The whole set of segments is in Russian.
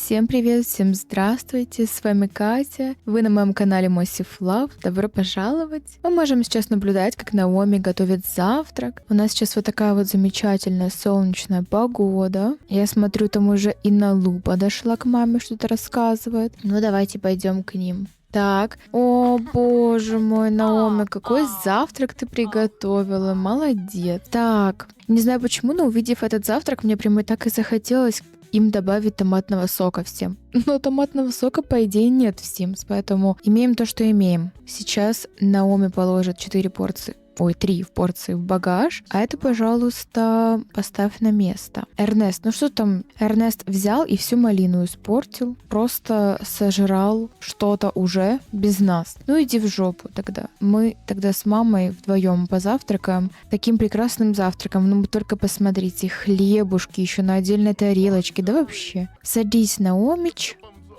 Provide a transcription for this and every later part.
Всем привет, всем здравствуйте, с вами Катя, вы на моем канале Mossif Love, добро пожаловать. Мы можем сейчас наблюдать, как Наоми готовит завтрак. У нас сейчас вот такая вот замечательная солнечная погода. Я смотрю, там уже и Налу подошла к маме, что-то рассказывает. Ну давайте пойдем к ним. Так, о боже мой, Наоми, какой завтрак ты приготовила, молодец. Так, не знаю почему, но увидев этот завтрак, мне прямо так и захотелось им добавить томатного сока всем. Но томатного сока, по идее, нет в Sims, поэтому имеем то, что имеем. Сейчас Наоми положит 3 порции в багаж, а это, пожалуйста, поставь на место. Эрнест, ну что там? Эрнест взял и всю малину испортил, просто сожрал что-то уже без нас. Ну иди в жопу тогда. Мы тогда с мамой вдвоем позавтракаем таким прекрасным завтраком. Ну вы только посмотрите, хлебушки еще на отдельной тарелочке, да вообще. Садись, Наомич.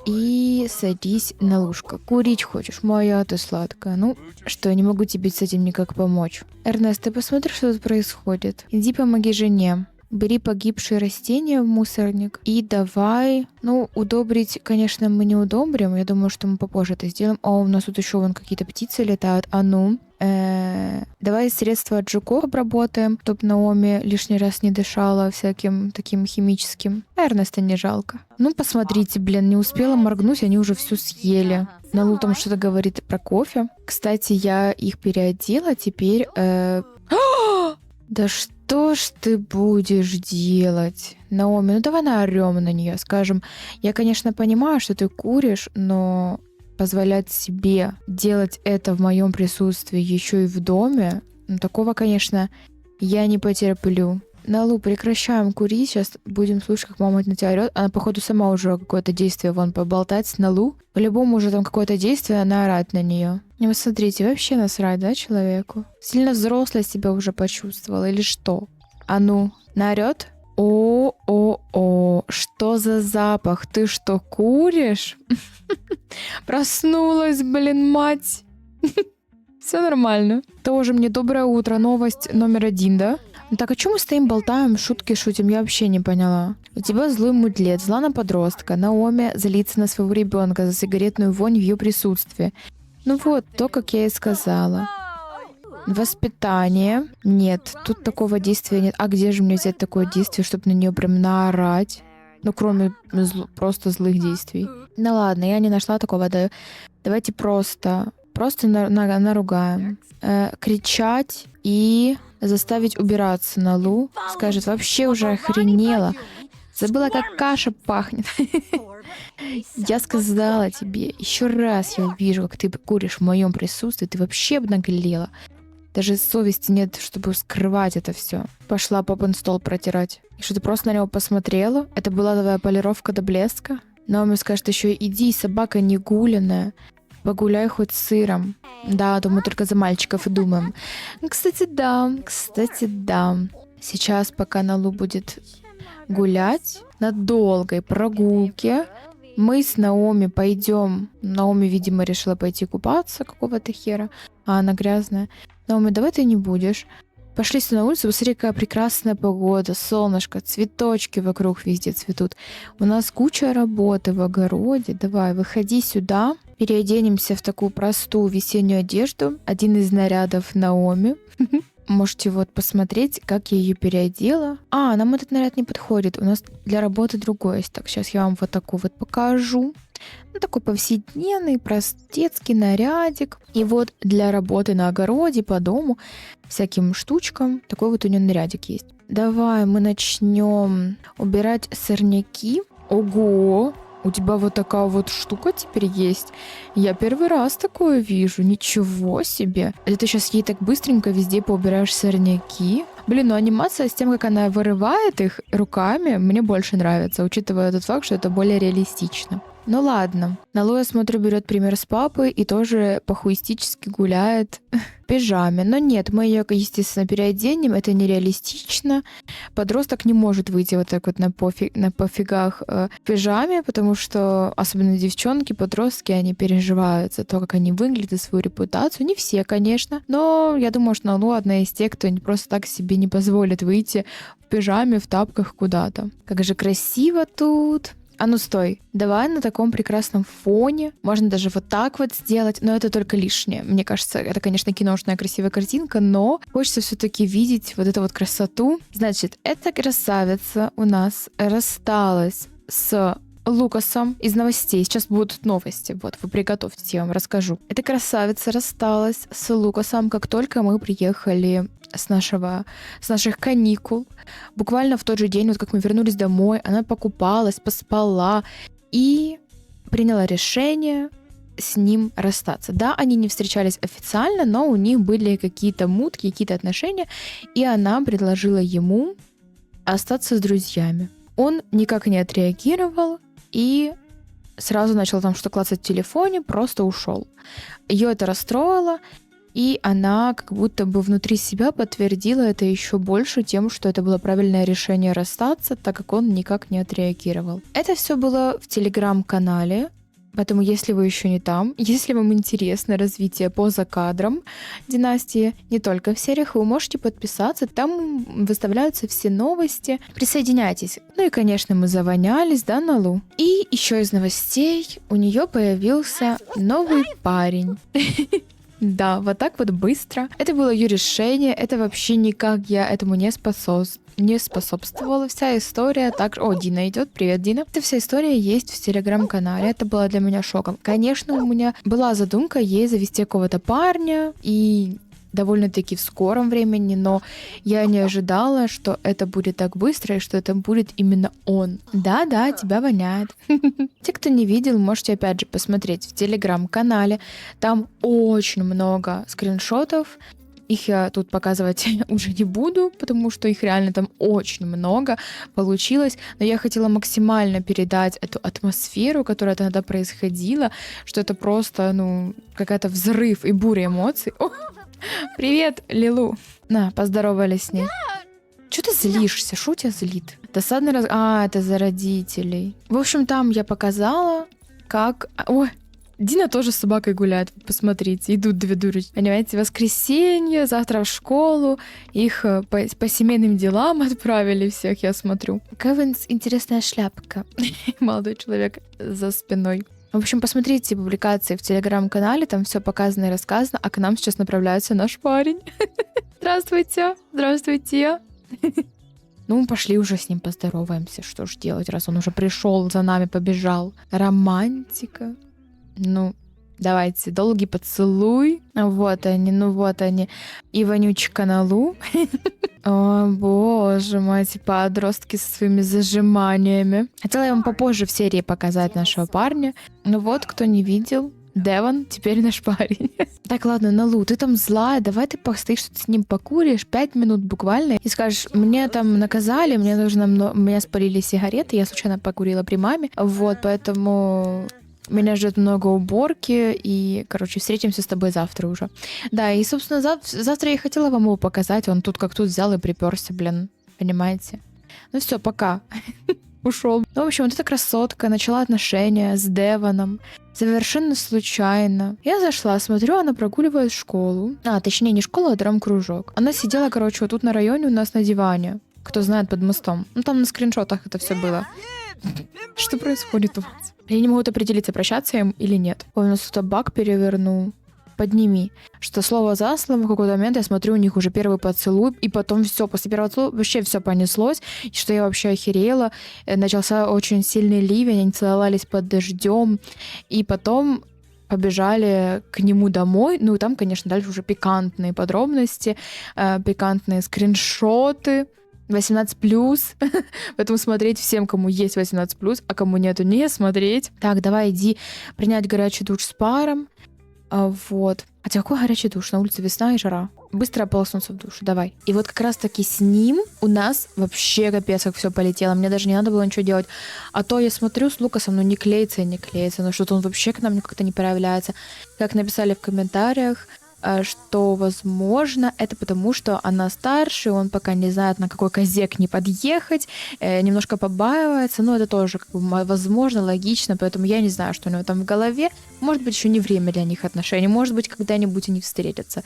И садись, Налушка. Курить хочешь? Моя ты сладкая. Ну, что, я не могу тебе с этим никак помочь. Эрнест, ты посмотри, что тут происходит. Иди помоги жене. Бери погибшие растения в мусорник и давай, удобрить, конечно, мы не удобрим, я думаю, что мы попозже это сделаем. О, у нас тут еще вон какие-то птицы летают, давай средства от жуков обработаем, чтобы Наоми лишний раз не дышала всяким таким химическим. Эрнеста не жалко. Ну, посмотрите, не успела моргнуть, они уже всю съели. Налу там что-то говорит про кофе. Кстати, я их переодела, теперь... Да что ж ты будешь делать? Наоми, ну давай наорем на нее, скажем, я, конечно, понимаю, что ты куришь, но позволять себе делать это в моем присутствии еще и в доме, такого, конечно, я не потерплю. Налу, прекращаем курить, сейчас будем слушать, как мама на тебя орёт. Она, походу, сама уже какое-то действие поболтать с Налу. По-любому уже там какое-то действие, она орать на нее. Не, вы смотрите, вообще насрать, да, человеку? Сильно взрослая себя уже почувствовала или что? А ну, наорёт? О, что за запах? Ты что, куришь? Проснулась, мать. Все нормально. Тоже мне доброе утро. Новость номер 1, да? Ну так, а чё мы стоим, болтаем, шутки шутим? Я вообще не поняла. У тебя злой мудлет, зла на подростка. Наоми злится на своего ребенка за сигаретную вонь в ее присутствии. Ну вот, то, как я и сказала. Воспитание. Нет, тут такого действия нет. А где же мне взять такое действие, чтобы на нее прям наорать? Ну, кроме просто злых действий. Ну ладно, я не нашла такого. Давайте просто наругаем. Кричать и заставить убираться Налу. Скажет, вообще уже охренела. Забыла, как каша пахнет. Я сказала тебе, еще раз я вижу, как ты куришь в моем присутствии, ты вообще обнаглела. Даже совести нет, чтобы скрывать это все. Пошла папин стол протирать. И что ты просто на него посмотрела? Это была твоя полировка до блеска? Наоми скажет еще, иди, собака негуленная. Погуляй хоть с сыром. Да, то мы только за мальчиков и думаем. Кстати, да. Сейчас, пока Налу будет гулять на долгой прогулке, мы с Наоми пойдем. Наоми, видимо, решила пойти купаться какого-то хера, а она грязная. Наоми, давай ты не будешь. Пошли на улицу, посмотри, какая прекрасная погода, солнышко, цветочки вокруг везде цветут. У нас куча работы в огороде. Давай, выходи сюда. Переоденемся в такую простую весеннюю одежду. Один из нарядов Наоми. Можете посмотреть, как я ее переодела. Нам этот наряд не подходит. У нас для работы другой есть. Так, сейчас я вам такой покажу. Такой повседневный, простецкий нарядик. И для работы на огороде, по дому, всяким штучкам, такой у нее нарядик есть. Давай мы начнем убирать сорняки. Ого! У тебя такая штука теперь есть. Я первый раз такое вижу. Ничего себе. Это ты сейчас ей так быстренько везде поубираешь сорняки. Анимация с тем, как она вырывает их руками, мне больше нравится, учитывая тот факт, что это более реалистично. Ну ладно. Налу, я смотрю, берет пример с папы и тоже похуистически гуляет в пижаме. Но нет, мы ее, естественно, переоденем, это нереалистично. Подросток не может выйти на пофигах в пижаме, потому что, особенно девчонки, подростки, они переживают за то, как они выглядят, за свою репутацию. Не все, конечно, но я думаю, что Налу одна из тех, кто просто так себе не позволит выйти в пижаме, в тапках куда-то. Как же красиво тут. А ну стой, давай на таком прекрасном фоне, можно даже вот так вот сделать, но это только лишнее. Мне кажется, это, конечно, киношная красивая картинка, но хочется все-таки видеть вот эту вот красоту. Значит, эта красавица у нас рассталась с Лукасом из новостей. Сейчас будут новости. Вот, вы приготовьтесь, я вам расскажу. Эта красавица рассталась с Лукасом, как только мы приехали с наших каникул. Буквально в тот же день, вот как мы вернулись домой, она покупалась, поспала и приняла решение с ним расстаться. Да, они не встречались официально, но у них были какие-то мутки, какие-то отношения, и она предложила ему остаться с друзьями. Он никак не отреагировал и сразу начал там что-то клацать в телефоне, просто ушел. Ее это расстроило, и она как будто бы внутри себя подтвердила это еще больше тем, что это было правильное решение расстаться, так как он никак не отреагировал. Это все было в телеграм-канале, поэтому если вы еще не там, если вам интересно развитие поза кадром династии, не только в сериях, вы можете подписаться, там выставляются все новости, присоединяйтесь. Ну и, конечно, мы завонялись, да, Налу? И еще из новостей у нее появился новый парень. Да, вот так вот быстро. Это было ее решение, это вообще никак я этому не способствовала. Вся история так... О, Дина идет. Привет, Дина. Эта вся история есть в телеграм-канале. Это было для меня шоком. Конечно, у меня была задумка ей завести какого-то парня и довольно-таки в скором времени, но я не ожидала, что это будет так быстро и что это будет именно он. Да-да, тебя воняет. Те, кто не видел, можете опять же посмотреть в телеграм-канале. Там очень много скриншотов. Их я тут показывать уже не буду, потому что их реально там очень много получилось. Но я хотела максимально передать эту атмосферу, которая тогда происходила, что это просто, какая-то взрыв и буря эмоций. О, привет, Лилу. На, поздоровались с ней. Чё ты злишься? Шо тебя злит? Досадный раз... это за родителей. В общем, там я показала, как... Ой, Дина тоже с собакой гуляет, посмотрите, идут две дурочки. Понимаете, воскресенье, завтра в школу, их по семейным делам отправили всех, я смотрю. Какая у вас интересная шляпка, молодой человек за спиной. В общем, посмотрите публикации в телеграм-канале, там все показано и рассказано, а к нам сейчас направляется наш парень. Здравствуйте, здравствуйте. Ну, мы пошли уже с ним поздороваемся, что ж делать, раз он уже пришел, за нами побежал. Романтика. Ну, давайте, долгий поцелуй. Вот они. И вонючка Налу. О, боже мой, эти подростки со своими зажиманиями. Хотела я вам попозже в серии показать нашего парня. Ну вот, кто не видел, Девон теперь наш парень. Так, ладно, Налу, ты там злая, давай ты постоишь, что ты с ним покуришь 5 минут буквально и скажешь, мне там наказали, меня спалили сигареты, я случайно покурила при маме, вот, поэтому... Меня ждет много уборки, и, встретимся с тобой завтра уже. Да, и, собственно, завтра я хотела вам его показать, он тут как тут взял и приперся, понимаете? Ну все, пока. Ушел. Ну, в общем, вот эта красотка начала отношения с Девоном совершенно случайно. Я зашла, смотрю, она прогуливает школу. Точнее, не школу, а драм-кружок. Она сидела, вот тут на районе у нас на диване. Кто знает, под мостом. Ну, там на скриншотах это все было. Что происходит у вас? Я не могу определиться, прощаться им или нет. Ой, у нас тут баг перевернул. Подними. Что слово за словом, в какой-то момент я смотрю, у них уже первый поцелуй, и потом все, после первого поцелуя вообще все понеслось, и что я вообще охерела. Начался очень сильный ливень, они целовались под дождем, и потом побежали к нему домой. Ну и там, конечно, дальше уже пикантные подробности, пикантные скриншоты. 18+, поэтому смотреть всем, кому есть 18+, а кому нету, не смотреть. Так, давай иди принять горячий душ с паром. Вот. Хотя какой горячий душ? На улице весна и жара. Быстро ополоснуться в душе, давай. И вот как раз-таки с ним у нас вообще капец как все полетело. Мне даже не надо было ничего делать. А то я смотрю с Лукасом, не клеится и не клеится. Что-то он вообще к нам как-то не проявляется. Как написали в комментариях, что, возможно, это потому, что она старше, он пока не знает, на какой козе к ней подъехать, немножко побаивается, но это тоже как бы возможно, логично, поэтому я не знаю, что у него там в голове. Может быть, еще не время для них отношений, может быть, когда-нибудь они встретятся.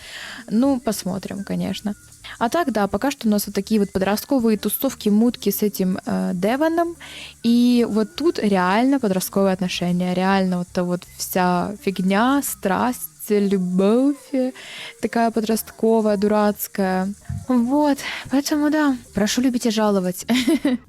Ну, посмотрим, конечно. А так, да, пока что у нас вот такие вот подростковые тусовки, мутки с этим Девоном. И вот тут реально подростковые отношения. Реально вот вся фигня, страсть, любовь такая подростковая, дурацкая. Вот, поэтому да, прошу любить и жаловать.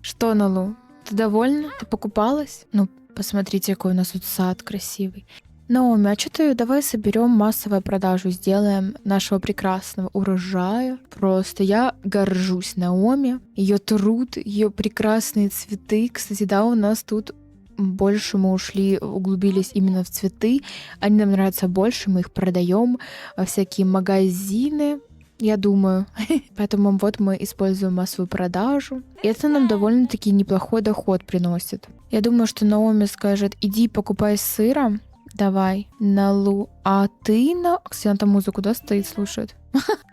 Что, Налу, ты довольна? Ты покупалась? Ну, посмотрите, какой у нас тут сад красивый. Наоми, а что-то давай соберем массовую продажу, сделаем нашего прекрасного урожая. Просто я горжусь Наоми, ее труд, ее прекрасные цветы. Кстати, да, у нас тут больше мы углубились именно в цветы. Они нам нравятся больше, мы их продаем во всякие магазины, я думаю. Поэтому вот мы используем массовую продажу. И это нам довольно-таки неплохой доход приносит. Я думаю, что Наоми скажет: иди покупай сыра. Давай, Налу. А ты Кстати, она там музыку, да, стоит, слушает?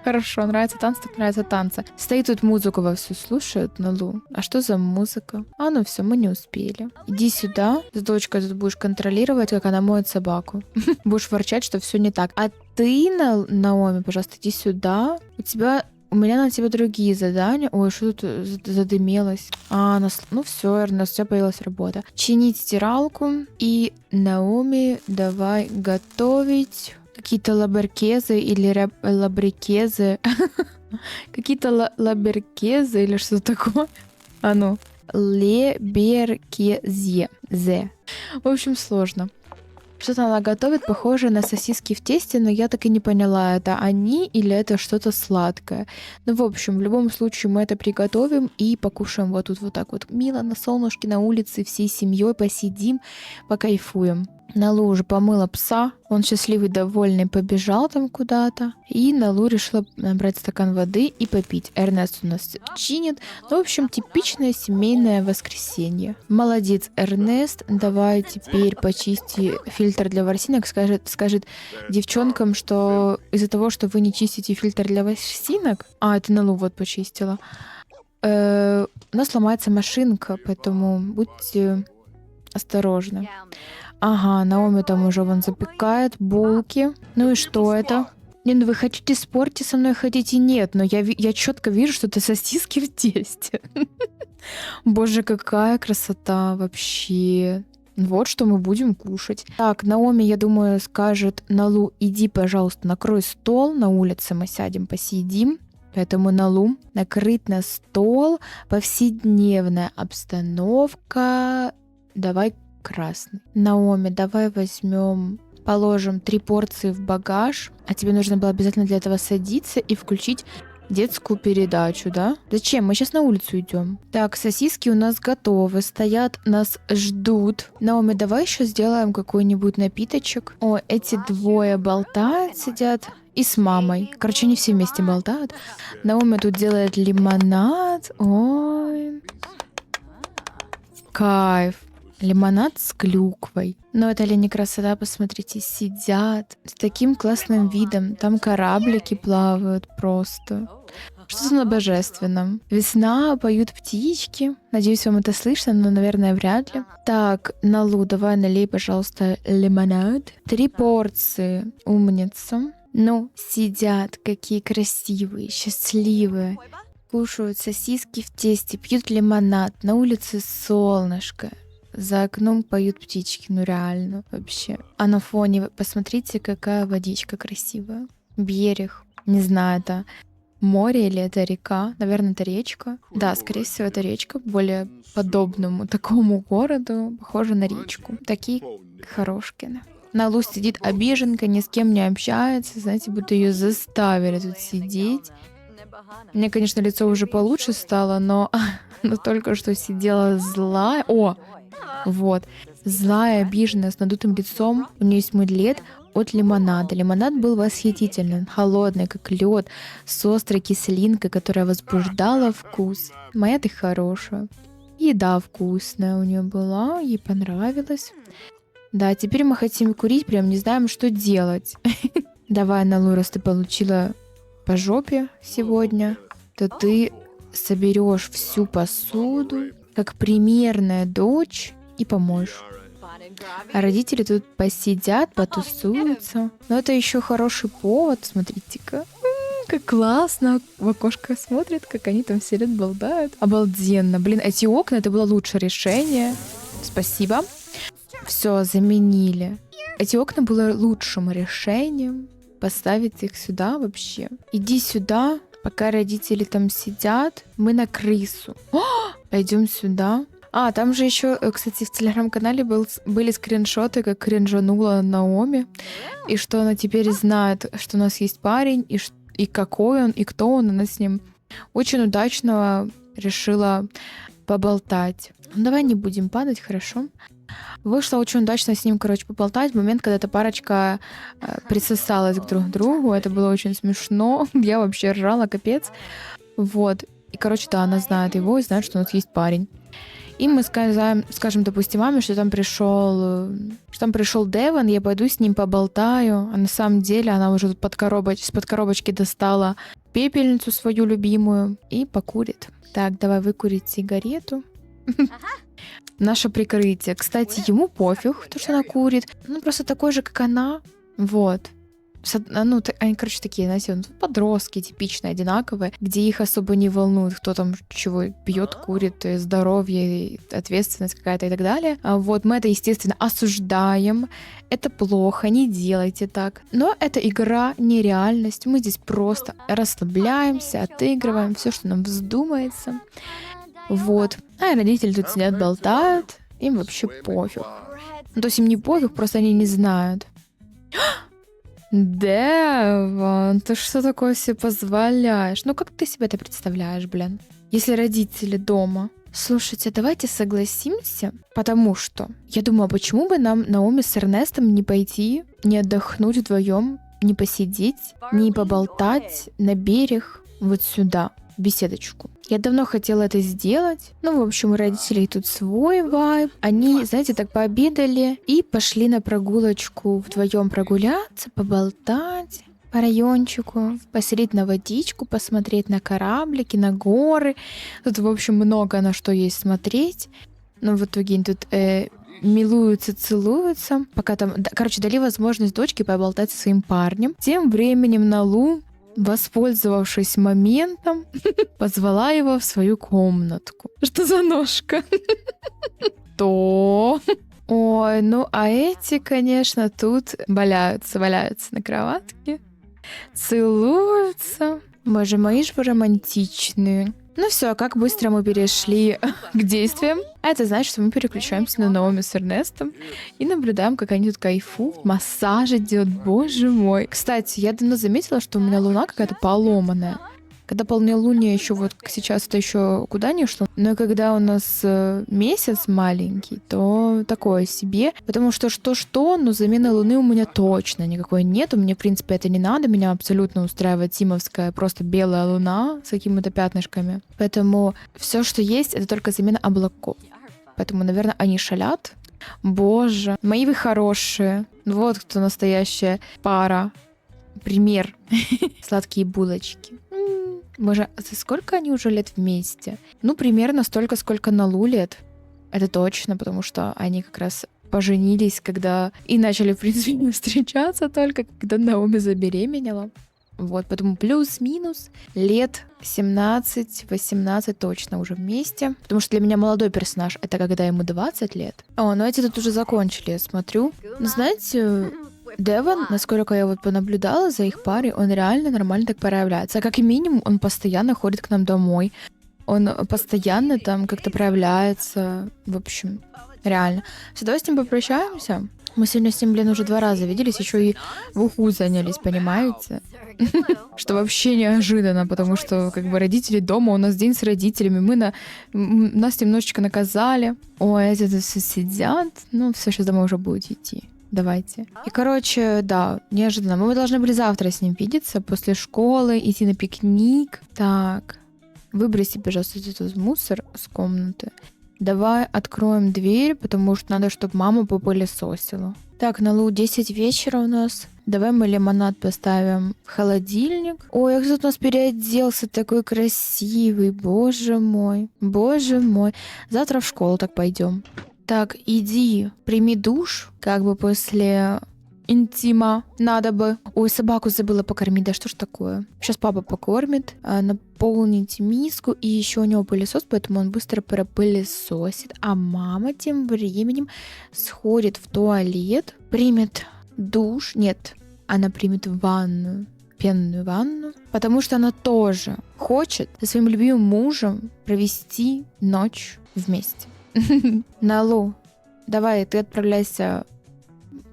Хорошо, нравится танцы, так нравится танцы. Стоит тут музыку вовсю, слушает Налу. А что за музыка? А, ну все, мы не успели. Иди сюда, с дочкой тут будешь контролировать, как она моет собаку. Будешь ворчать, что все не так. А ты, Наоми, пожалуйста, иди сюда. У меня на тебя другие задания. Ой, что тут задымелось? Ну все, Эрнест, у тебя появилась работа. Чинить стиралку. И Наоми, давай готовить какие-то лаберкезы или лабрикезы. Какие-то лаберкезы или что такое? А ну. Леберкезе. В общем, сложно. Что-то она готовит, похоже на сосиски в тесте, но я так и не поняла, это они или это что-то сладкое. Ну, в общем, в любом случае мы это приготовим и покушаем вот тут вот так вот мило на солнышке, на улице, всей семьей посидим, покайфуем. Налу уже помыла пса, он счастливый, довольный, побежал там куда-то. И Налу решила набрать стакан воды и попить. Эрнест у нас чинит. Ну, в общем, типичное семейное воскресенье. Молодец, Эрнест. Давай теперь почисти фильтр для ворсинок. Скажет девчонкам, что из-за того, что вы не чистите фильтр для ворсинок... это Налу вот почистила. У нас сломается машинка, поэтому будьте осторожны. Ага, Наоми там уже вон запекает булки. Ну и что это? Ну вы хотите спорьте со мной, хотите нет, но я четко вижу, что это сосиски в тесте. Боже, какая красота вообще. Вот что мы будем кушать. Так, Наоми, я думаю, скажет: Налу, иди, пожалуйста, накрой стол, на улице мы сядем, посидим. Поэтому Налу, накрыть на стол, повседневная обстановка. Давай красный. Наоми, давай положим 3 порции в багаж, а тебе нужно было обязательно для этого садиться и включить детскую передачу, да? Зачем? Мы сейчас на улицу идем. Так, сосиски у нас готовы, стоят, нас ждут. Наоми, давай еще сделаем какой-нибудь напиточек. О, эти двое болтают, сидят. И с мамой. Короче, они все вместе болтают. Наоми тут делает лимонад. Ой. Кайф. Лимонад с клюквой. Но это ли не красота? Посмотрите, сидят с таким классным видом. Там кораблики плавают просто. Что-то на божественном. Весна, поют птички. Надеюсь, вам это слышно, но, наверное, вряд ли. Так, Налу, давай налей, пожалуйста, лимонад. 3 порции. Умница. Ну, сидят, какие красивые, счастливые. Кушают сосиски в тесте, пьют лимонад. На улице солнышко. За окном поют птички, ну реально вообще. А на фоне, посмотрите, какая водичка красивая. Берег. Не знаю, это море или это река. Наверное, это речка. Да, скорее всего, это речка. Более подобному такому городу. Похоже на речку. Такие хорошкины. Налу сидит обиженка, ни с кем не общается. Знаете, будто ее заставили тут сидеть. Мне, конечно, лицо уже получше стало, но только что сидела злая. Вот. Злая, обиженная, с надутым лицом. У нее есть мудлет от лимонада. Лимонад был восхитительный, холодный, как лед, с острой кислинкой, которая возбуждала вкус. Моя ты хорошая. Еда вкусная у нее была, ей понравилось. Да, теперь мы хотим курить, прям не знаем, что делать. Давай, Налу, раз ты получила по жопе сегодня, то ты соберешь всю посуду, как примерная дочь, и помоешь. А родители тут посидят, потусуются. Но это еще хороший повод, смотрите-ка. Как классно. В окошко смотрят, как они там сидят, болтают. Обалденно. Блин, эти окна, это было лучшее решение. Спасибо. Все, заменили. Эти окна было лучшим решением. Поставить их сюда вообще. Иди сюда, пока родители там сидят. Мы на крысу. Пойдем сюда. А, там же еще, кстати, в телеграм-канале были скриншоты, как кринжанула Наоми. И что она теперь знает, что у нас есть парень, и какой он, и кто он. Она с ним очень удачно решила поболтать. Ну, давай не будем падать, хорошо? Вышло очень удачно с ним, короче, поболтать в момент, когда эта парочка присосалась друг к другу. Это было очень смешно. Я вообще ржала, капец. Вот. И, короче, да, она знает его и знает, что у нас есть парень. И мы скажем, допустим, маме, что там пришел Девон, я пойду с ним поболтаю. А на самом деле она уже тут из-под коробочки достала пепельницу свою любимую и покурит. Так, давай выкурить сигарету. Наше прикрытие. Кстати, ему пофиг, то, что она курит. Ну, просто такой же, как она. Вот. Ну, они, короче, такие, знаете, подростки типичные, одинаковые, где их особо не волнует, кто там чего пьет, курит, здоровье, ответственность какая-то и так далее. А вот мы это, естественно, осуждаем. Это плохо, не делайте так. Но это игра, не реальность. Мы здесь просто расслабляемся, отыгрываем все, что нам вздумается. Вот. А родители тут сидят, болтают. Им вообще пофиг. Ну, то есть им не пофиг, просто они не знают. Девон, ты что такое себе позволяешь? Ну как ты себе это представляешь, блин? Если родители дома. Слушайте, давайте согласимся, потому что я думаю, почему бы нам Наоми с Эрнестом не пойти, не отдохнуть вдвоем, не посидеть, не поболтать на берег вот сюда, в беседочку. Я давно хотела это сделать. Ну, в общем, у родителей тут свой вайб. Они, знаете, так пообедали и пошли на прогулочку вдвоем прогуляться, поболтать по райончику, посмотреть на водичку, посмотреть на кораблики, на горы. Тут, в общем, много на что есть смотреть. Но в итоге они тут милуются, целуются. Пока там, короче, дали возможность дочке поболтать со своим парнем. Тем временем Налу, воспользовавшись моментом, позвала его в свою комнатку. Что за ножка? То. Ой, ну а эти, конечно, тут валяются на кроватке, целуются. Боже, мои же романтичные. Ну все, как быстро мы перешли к действиям. Это значит, что мы переключаемся на Наоми с Эрнестом и наблюдаем, как они тут кайфуют, массажи делают, боже мой. Кстати, я давно заметила, что у меня луна какая-то поломанная. Когда полнолуние еще вот сейчас это еще куда ни шло, но когда у нас месяц маленький, то такое себе. Потому что что, но замены луны у меня точно никакой нет. Мне, в принципе, это не надо. Меня абсолютно устраивает тимовская просто белая луна с какими-то пятнышками. Поэтому все, что есть, это только замена облаков. Поэтому, наверное, они шалят. Боже, мои вы хорошие. Вот кто настоящая пара. Пример. Сладкие булочки. Боже, а за сколько они уже лет вместе? Ну, примерно столько, сколько Налу лет. Это точно, потому что они как раз поженились, когда... И начали, в принципе, встречаться только, когда Наоми забеременела. Вот, поэтому плюс-минус лет 17-18 точно уже вместе. Потому что для меня молодой персонаж — это когда ему 20 лет. О, ну эти тут уже закончили, я смотрю. Ну, знаете... Девон, насколько я вот понаблюдала за их парой, он реально нормально так проявляется. А как и минимум, он постоянно ходит к нам домой. Он постоянно там как-то проявляется. В общем, реально. Все, давай с ним попрощаемся. Мы сегодня с ним, блин, уже 2 раза виделись, еще и в уху занялись, понимаете? Что вообще неожиданно, потому что как бы родители дома, у нас день с родителями, нас немножечко наказали. Ой, эти тут все сидят. Ну, все, сейчас домой уже будете идти. Давайте. И, короче, да, неожиданно. Мы должны были завтра с ним видеться после школы, идти на пикник. Так, выброси, пожалуйста, этот мусор с комнаты. Давай откроем дверь, потому что надо, чтобы мама попылесосила. Так, Налу, 10 вечера у нас. Давай мы лимонад поставим в холодильник. Ой, кто-то у нас переоделся такой красивый. Боже мой. Боже мой. Завтра в школу так пойдем. Так, иди, прими душ, как бы после интима надо бы. Ой, собаку забыла покормить, да что ж такое? Сейчас папа покормит, наполнить миску, и еще у него пылесос, поэтому он быстро пропылесосит. А мама тем временем сходит в туалет, примет душ. Нет, она примет ванную, пенную ванну, потому что она тоже хочет со своим любимым мужем провести ночь вместе. Налу, давай, ты отправляйся,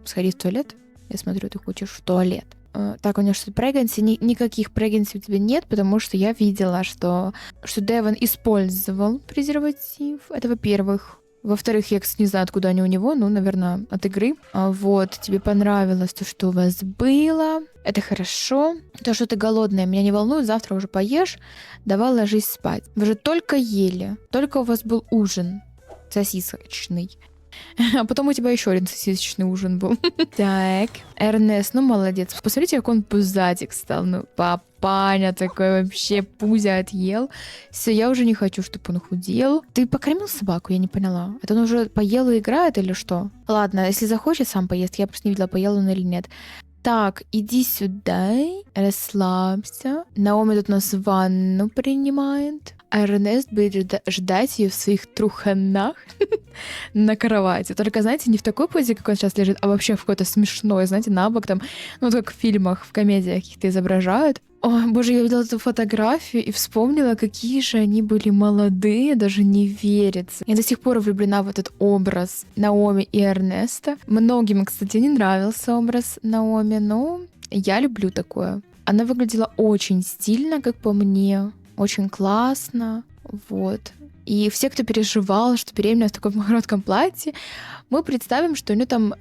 сходи в туалет. Я смотрю, ты хочешь в туалет. Так, у него что-то прегенси. Никаких прегенси у тебя нет, потому что я видела, что Девон использовал презерватив. Это во-первых. Во-вторых, я, кстати, не знаю, откуда они у него. Ну, наверное, от игры. Вот, тебе понравилось то, что у вас было. Это хорошо. То, что ты голодная, меня не волнует. Завтра уже поешь. Давай ложись спать. Вы же только ели. Только у вас был ужин сосисочный. А потом у тебя еще один сосисочный ужин был. Так, Эрнест, ну молодец. Посмотрите, как он пузатик стал. Ну, папаня такой вообще пузя отъел. Все, я уже не хочу, чтобы он худел. Ты покормил собаку? Я не поняла. Это он уже поел и играет или что? Ладно, если захочет, сам поест. Я просто не видела, поел он или нет. Так, иди сюда, расслабься. Наоми тут у нас ванну принимает. А Эрнест будет ждать ее в своих труханах на кровати. Только, знаете, не в такой позе, как он сейчас лежит, а вообще в какой-то смешной, знаете, набок там, ну, вот как в фильмах, в комедиях каких-то изображают. Ой, боже, я видела эту фотографию и вспомнила, какие же они были молодые, даже не верится. Я до сих пор влюблена в этот образ Наоми и Эрнеста. Многим, кстати, не нравился образ Наоми, но я люблю такое. Она выглядела очень стильно, как по мне, очень классно, вот. И все, кто переживал, что беременна в таком коротком платье, мы представим, что у нее там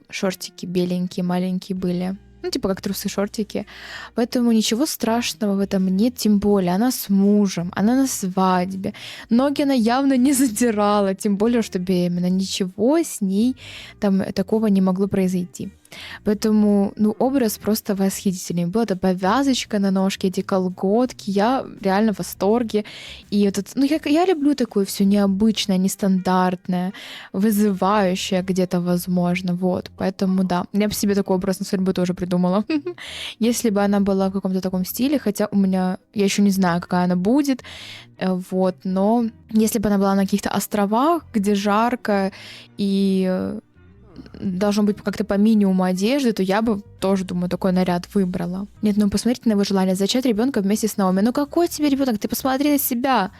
шортики беленькие, маленькие были. Ну, типа как трусы-шортики. Поэтому ничего страшного в этом нет, тем более она с мужем, она на свадьбе. Ноги она явно не задирала, тем более, что беременна. Ничего с ней там такого не могло произойти. Поэтому, ну, образ просто восхитительный. Была эта повязочка на ножке, эти колготки. Я реально в восторге. И этот, ну, я люблю такое все необычное, нестандартное, вызывающее где-то, возможно. Вот. Поэтому, да, я бы себе такой образ на свадьбу тоже придумала. Если бы она была в каком-то таком стиле, хотя у меня, я еще не знаю, какая она будет, вот, но если бы она была на каких-то островах, где жарко и должно быть как-то по минимуму одежды, то я бы тоже, думаю, такой наряд выбрала. Нет, ну посмотрите на его желание зачать ребенка вместе с Наоми. Ну какой тебе ребенок? Ты посмотри на себя.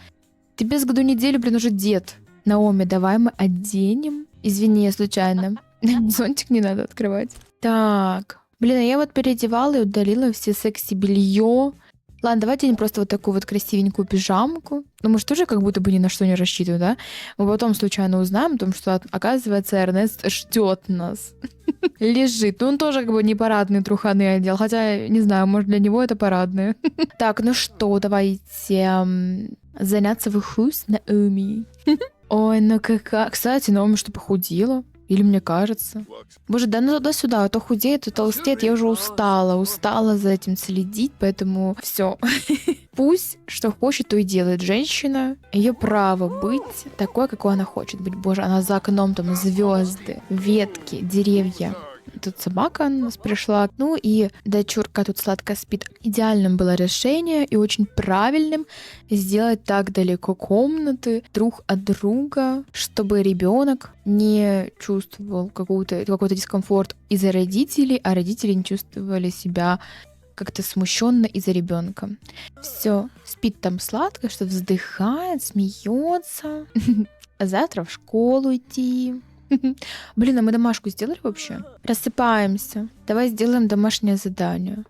Ты без году неделю, блин, уже дед. Наоми, давай мы оденем. Извини, я случайно. Зонтик не надо открывать. Так. Блин, а я вот переодевала и удалила все секси-белье. Ладно, давайте оденем просто вот такую вот красивенькую пижамку. Ну, мы же тоже как будто бы ни на что не рассчитываем, да? Мы потом случайно узнаем о том, что, оказывается, Эрнест ждет нас. Лежит. Ну, он тоже как бы не парадные труханы одел. Хотя, не знаю, может, для него это парадные. Так, ну что, давайте заняться в хус Наоми. Ой, ну какая... Кстати, Наоми что, похудела? Или мне кажется? Боже, да ну туда-сюда, а то худеет, то толстеет. Я уже устала за этим следить, поэтому все. Пусть что хочет, то и делает женщина. Ее право быть такой, какой она хочет быть. Боже, она за окном, там звезды, ветки, деревья. Тут собака у нас пришла. Ну и дочурка тут сладко спит. Идеальным было решение и очень правильным сделать так далеко комнаты друг от друга, чтобы ребенок не чувствовал какой-то дискомфорт из-за родителей, а родители не чувствовали себя как-то смущенно из-за ребенка. Все, спит там сладко, что вздыхает, смеется. Завтра в школу идти. Блин, а мы домашку сделали вообще? Просыпаемся. Давай сделаем домашнее задание.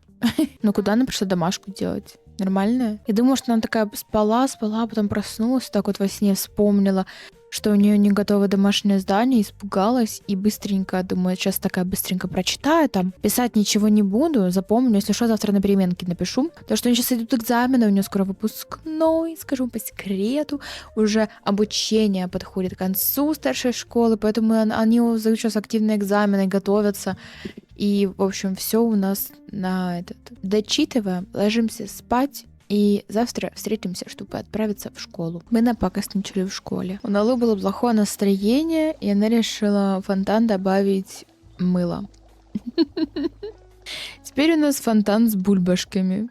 Ну куда она пришла домашку делать? Нормальная? Я думала, что она такая спала, потом проснулась, так вот во сне вспомнила, что у нее не готово домашнее задание, испугалась и быстренько, думаю, сейчас такая быстренько прочитаю, там, писать ничего не буду, запомню, если что, завтра на переменке напишу, потому что у нее сейчас идут экзамены, у нее скоро выпускной, скажу по секрету, уже обучение подходит к концу старшей школы, поэтому они сдают сейчас активные экзамены, готовятся, И, в общем, все у нас на этот. Дочитываем, ложимся спать. И завтра встретимся, чтобы отправиться в школу. Мы напакостничали в школе. У Налы было плохое настроение, и она решила в фонтан добавить мыло. Теперь у нас фонтан с бульбашками.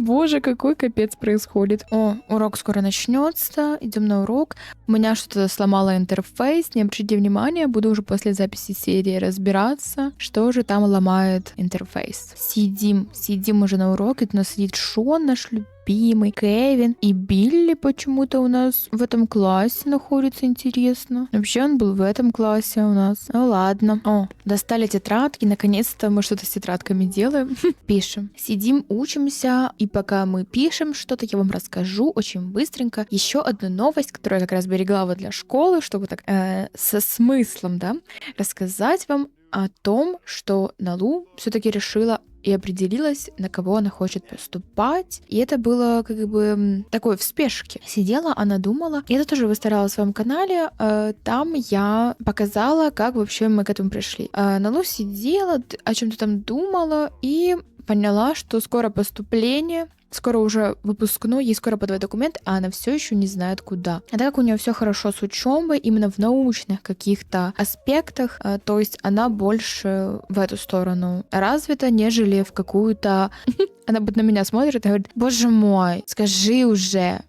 Боже, какой капец происходит. О, урок скоро начнется. Идем на урок. У меня что-то сломало интерфейс. Не обращайте внимания, буду уже после записи серии разбираться, что же там ломает интерфейс. Сидим уже на уроке. Тут у нас сидит Шон, наш любимый, Кевин и Билли почему-то у нас в этом классе находится, интересно. Вообще он был в этом классе у нас. Ну ладно. О, достали тетрадки. Наконец-то мы что-то с тетрадками делаем. Пишем. Сидим, учимся. И пока мы пишем что-то, я вам расскажу очень быстренько еще одну новость, которую я как раз берегла вот для школы, чтобы так со смыслом, да, рассказать вам о том, что Налу все-таки решила и определилась, на кого она хочет поступать. И это было как бы такое в спешке. Сидела, она думала. Я это тоже выставляла в своем канале. Там я показала, как вообще мы к этому пришли. Налу сидела, о чем-то там думала и поняла, что скоро поступление, скоро уже выпускной, ей скоро подавать документ, а она все еще не знает куда. А так как у нее все хорошо с учебой, именно в научных каких-то аспектах, то есть она больше в эту сторону развита, нежели в какую-то... Она будет на меня смотрит и говорит: боже мой, скажи уже,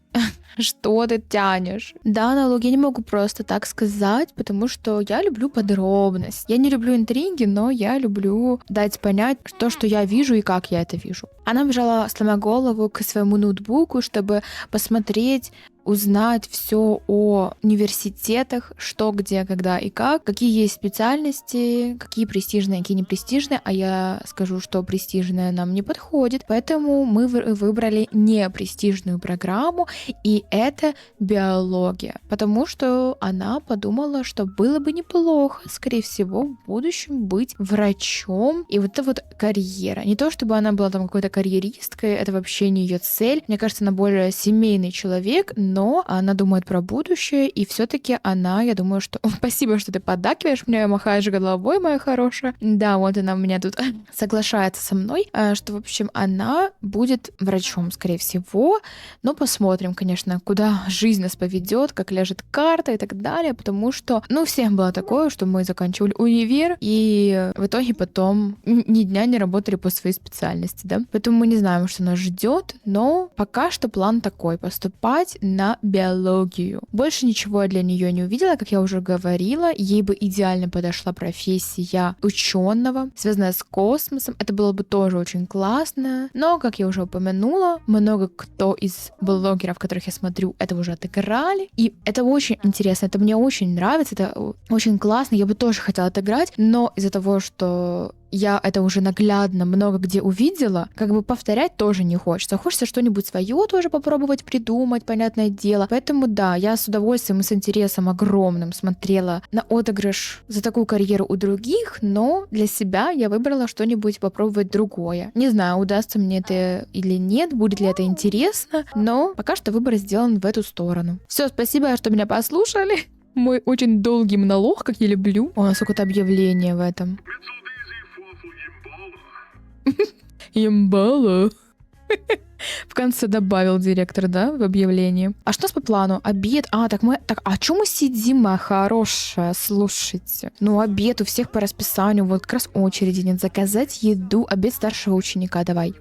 что ты тянешь? Да, налог я не могу просто так сказать, потому что я люблю подробность. Я не люблю интриги, но я люблю дать понять то, что я вижу и как я это вижу. Она бежала, сломя голову, к своему ноутбуку, чтобы посмотреть, узнать все о университетах, что, где, когда и как, какие есть специальности, какие престижные, какие не престижные, а я скажу, что престижная нам не подходит, поэтому мы выбрали не престижную программу, и это биология, потому что она подумала, что было бы неплохо, скорее всего, в будущем быть врачом, и вот это вот карьера. Не то, чтобы она была там какой-то карьеристкой, это вообще не ее цель. Мне кажется, она более семейный человек, но она думает про будущее, и все-таки она, я думаю, что... Спасибо, что ты поддакиваешь мне, махаешь головой, моя хорошая. Да, вот она у меня тут соглашается со мной, что, в общем, она будет врачом, скорее всего, но посмотрим, конечно, куда жизнь нас поведет, как ляжет карта и так далее, потому что, ну, всем было такое, что мы заканчивали универ, и в итоге потом ни дня не работали по своей специальности, да, поэтому мы не знаем, что нас ждет, но пока что план такой: поступать на биологию. Больше ничего я для нее не увидела, как я уже говорила, ей бы идеально подошла профессия ученого, связанная с космосом, это было бы тоже очень классно, но, как я уже упомянула, много кто из блогеров, которых я смотрю, это уже отыграли, и это очень интересно, это мне очень нравится, это очень классно, я бы тоже хотела отыграть, но из-за того, что я это уже наглядно много где увидела, как бы повторять тоже не хочется. Хочется что-нибудь свое тоже попробовать придумать, понятное дело. Поэтому да, я с удовольствием и с интересом огромным смотрела на отыгрыш за такую карьеру у других, но для себя я выбрала что-нибудь попробовать другое. Не знаю, удастся мне это или нет, будет ли это интересно, но пока что выбор сделан в эту сторону. Все, спасибо, что меня послушали. Мой очень долгий монолог, как я люблю. О, сколько-то объявление в этом. Имбала. В конце добавил директор, да, в объявлении. А что у нас по плану? Обед? А чё мы сидим, моя хорошая? Слушайте. Ну, обед у всех по расписанию. Вот как раз очереди нет. Заказать еду. Обед старшего ученика. Давай.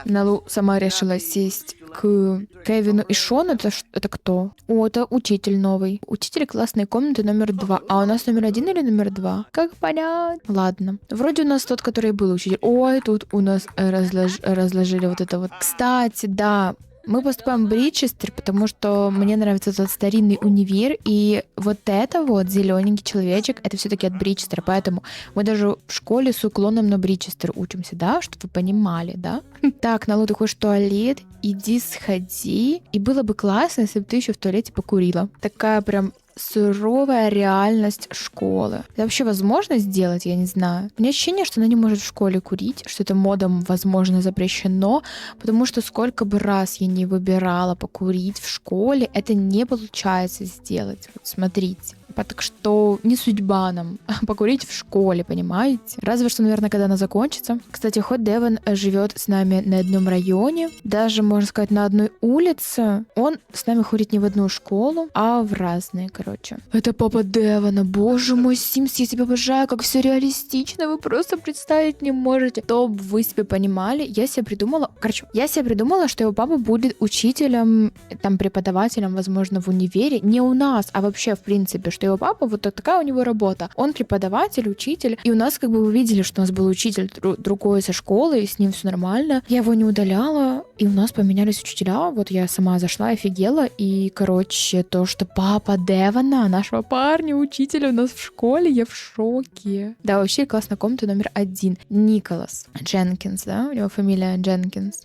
Налу сама решила сесть к Кевину и Шону. Это кто? О, это учитель новый. Учитель классной комнаты номер 2. А у нас номер 1 или номер 2? Как понять? Ладно. Вроде у нас тот, который был учитель. Ой, тут у нас разложили вот это вот. Кстати, да, мы поступаем в Бричестер, потому что мне нравится этот старинный универ, и вот это вот зелененький человечек, это все-таки от Бричестера, поэтому мы даже в школе с уклоном на Бричестер учимся, да, чтобы вы понимали, да? Так, Налу, ты хочешь в туалет? Иди сходи. И было бы классно, если бы ты еще в туалете покурила. Такая прям суровая реальность школы. Это вообще возможно сделать? Я не знаю. У меня ощущение, что она не может в школе курить, что это модом, возможно, запрещено, потому что сколько бы раз я не выбирала покурить в школе, это не получается сделать. Вот смотрите. Так что не судьба нам покурить в школе, понимаете? Разве что, наверное, когда она закончится. Кстати, хоть Девон живет с нами на одном районе, даже, можно сказать, на одной улице, он с нами ходит не в одну школу, а в разные, короче. Это папа Девона, боже мой, Симс, я тебя обожаю, как все реалистично, вы просто представить не можете. Чтобы вы себе понимали, я себе придумала, что его папа будет учителем, там, преподавателем, возможно, в универе, не у нас, а вообще, в принципе, что его папа, вот такая у него работа. Он преподаватель, учитель, и у нас, как бы, вы видели, что у нас был учитель другой со школы, и с ним все нормально. Я его не удаляла, и у нас поменялись учителя, вот я сама зашла, офигела, и, короче, то, что папа Девона, нашего парня, учителя у нас в школе, я в шоке. Да, вообще классная комната номер 1. Николас Дженкинс, да, у него фамилия Дженкинс,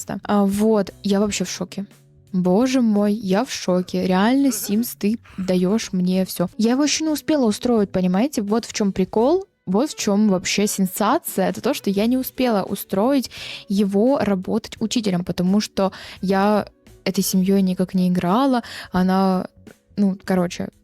да. Вот, я вообще в шоке. Боже мой, я в шоке. Реально, Симс, ты даешь мне все. Я его еще не успела устроить, понимаете? Вот в чем прикол. Вот в чем вообще сенсация. Это то, что я не успела устроить его работать учителем, потому что я этой семьей никак не играла. Она,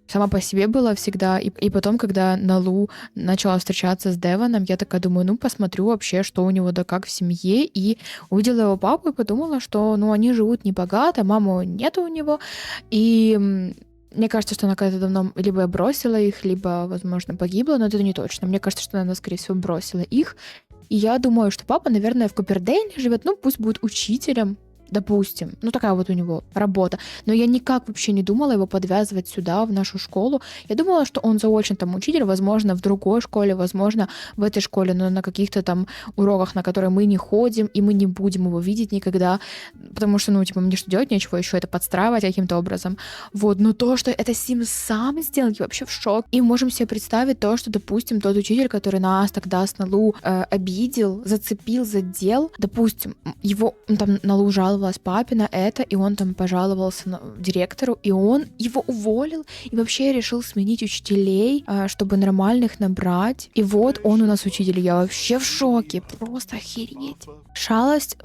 сама по себе была всегда. И потом, когда Налу начала встречаться с Девоном, я такая думаю, посмотрю вообще, что у него да как в семье. И увидела его папу и подумала, что, они живут небогато, мамы нету у него. И мне кажется, что она когда-то давно либо бросила их, либо, возможно, погибла, но это не точно. Мне кажется, что она, скорее всего, бросила их. И я думаю, что папа, наверное, в Купердейле живет, пусть будет учителем, допустим. Такая вот у него работа. Но я никак вообще не думала его подвязывать сюда, в нашу школу. Я думала, что он заочно там учитель, возможно, в другой школе, возможно, в этой школе, но на каких-то там уроках, на которые мы не ходим, и мы не будем его видеть никогда, потому что, мне что делать нечего, еще это подстраивать каким-то образом. Вот, но то, что это Сим сам сделал, я вообще в шок. И можем себе представить то, что, допустим, тот учитель, который нас тогда с Налу обидел, зацепил, задел, допустим, его там Налу жаловалась папе на это, и он там пожаловался директору, и он его уволил, и вообще решил сменить учителей, чтобы нормальных набрать. И вот он у нас учитель, я вообще в шоке, просто охереть. Шалость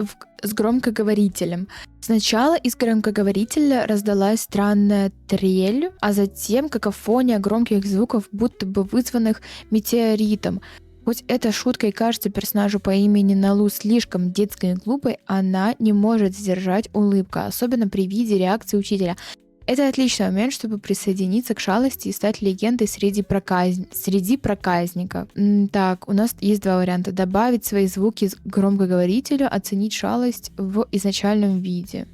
с громкоговорителем. Сначала из громкоговорителя раздалась странная трель, а затем какофония громких звуков, будто бы вызванных метеоритом. Хоть эта шутка и кажется персонажу по имени Налу слишком детской и глупой, она не может сдержать улыбку, особенно при виде реакции учителя. Это отличный момент, чтобы присоединиться к шалости и стать легендой среди проказников. Так, у нас есть 2 варианта. Добавить свои звуки к громкоговорителю, оценить шалость в изначальном виде.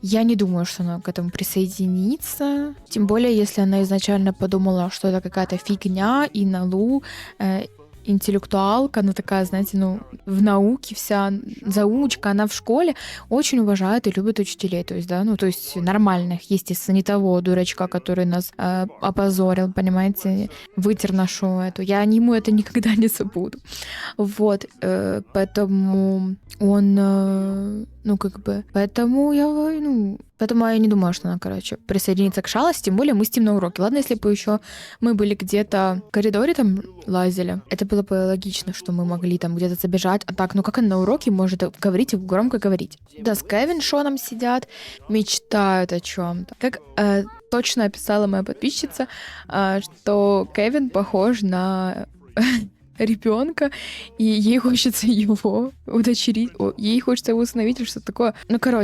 Я не думаю, что она к этому присоединится. Тем более, если она изначально подумала, что это какая-то фигня, и Налу интеллектуалка, она такая, знаете, в науке вся заумочка, она в школе очень уважает и любит учителей, то есть нормальных, естественно, не того дурачка, который нас опозорил, понимаете, вытер нашу эту. Я ему это никогда не забуду. Вот, поэтому он, поэтому я не думаю, что она, присоединится к шалости, тем более мы с ним на уроке. Ладно, если бы еще мы были где-то в коридоре там лазили, это было бы логично, что мы могли там где-то забежать, а так, как она на уроке может говорить и громко говорить? Да, с Кевин Шоном сидят, мечтают о чем-то. Как точно описала моя подписчица, что Кевин похож на ребенка, и ей хочется его удочерить, ей хочется его усыновить или что-то такое.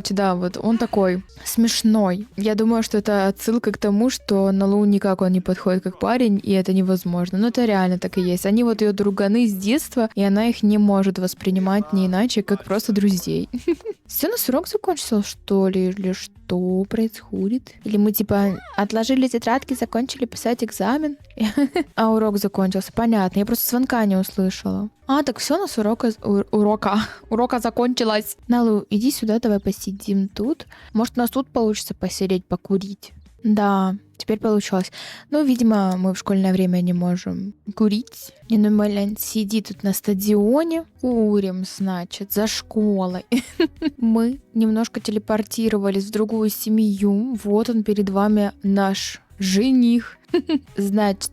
Да, вот он такой смешной. Я думаю, что это отсылка к тому, что Налу никак он не подходит как парень, и это невозможно. Но это реально так и есть. Они вот ее друганы с детства, и она их не может воспринимать не иначе, как просто друзей. Все, у нас урок закончился, что ли, или что происходит? Или мы, отложили тетрадки, закончили писать экзамен, а урок закончился? Понятно, я просто звонка не услышала. Так все, у нас урока закончилась. Налу, иди сюда, давай посидим тут. Может, у нас тут получится посидеть, покурить? Да, теперь получилось. Видимо, мы в школьное время не можем курить. Сиди тут на стадионе. Курим, значит, за школой. Мы немножко телепортировались в другую семью. Вот он перед вами, наш жених. Значит,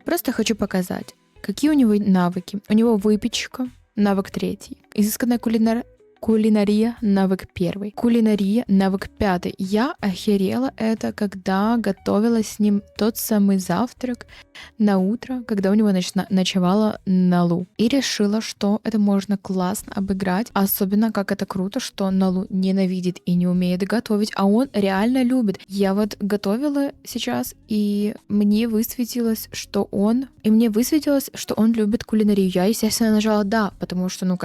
просто хочу показать, какие у него навыки. У него выпечка, навык 3. Изысканная Кулинария навык 1. Кулинария навык 5. Я охерела это, когда готовила с ним тот самый завтрак на утро, когда у него ночевала Налу. И решила, что это можно классно обыграть. Особенно, как это круто, что Налу ненавидит и не умеет готовить, а он реально любит. Я вот готовила сейчас, и мне высветилось, что он любит кулинарию. Я, естественно, нажала «да», потому что,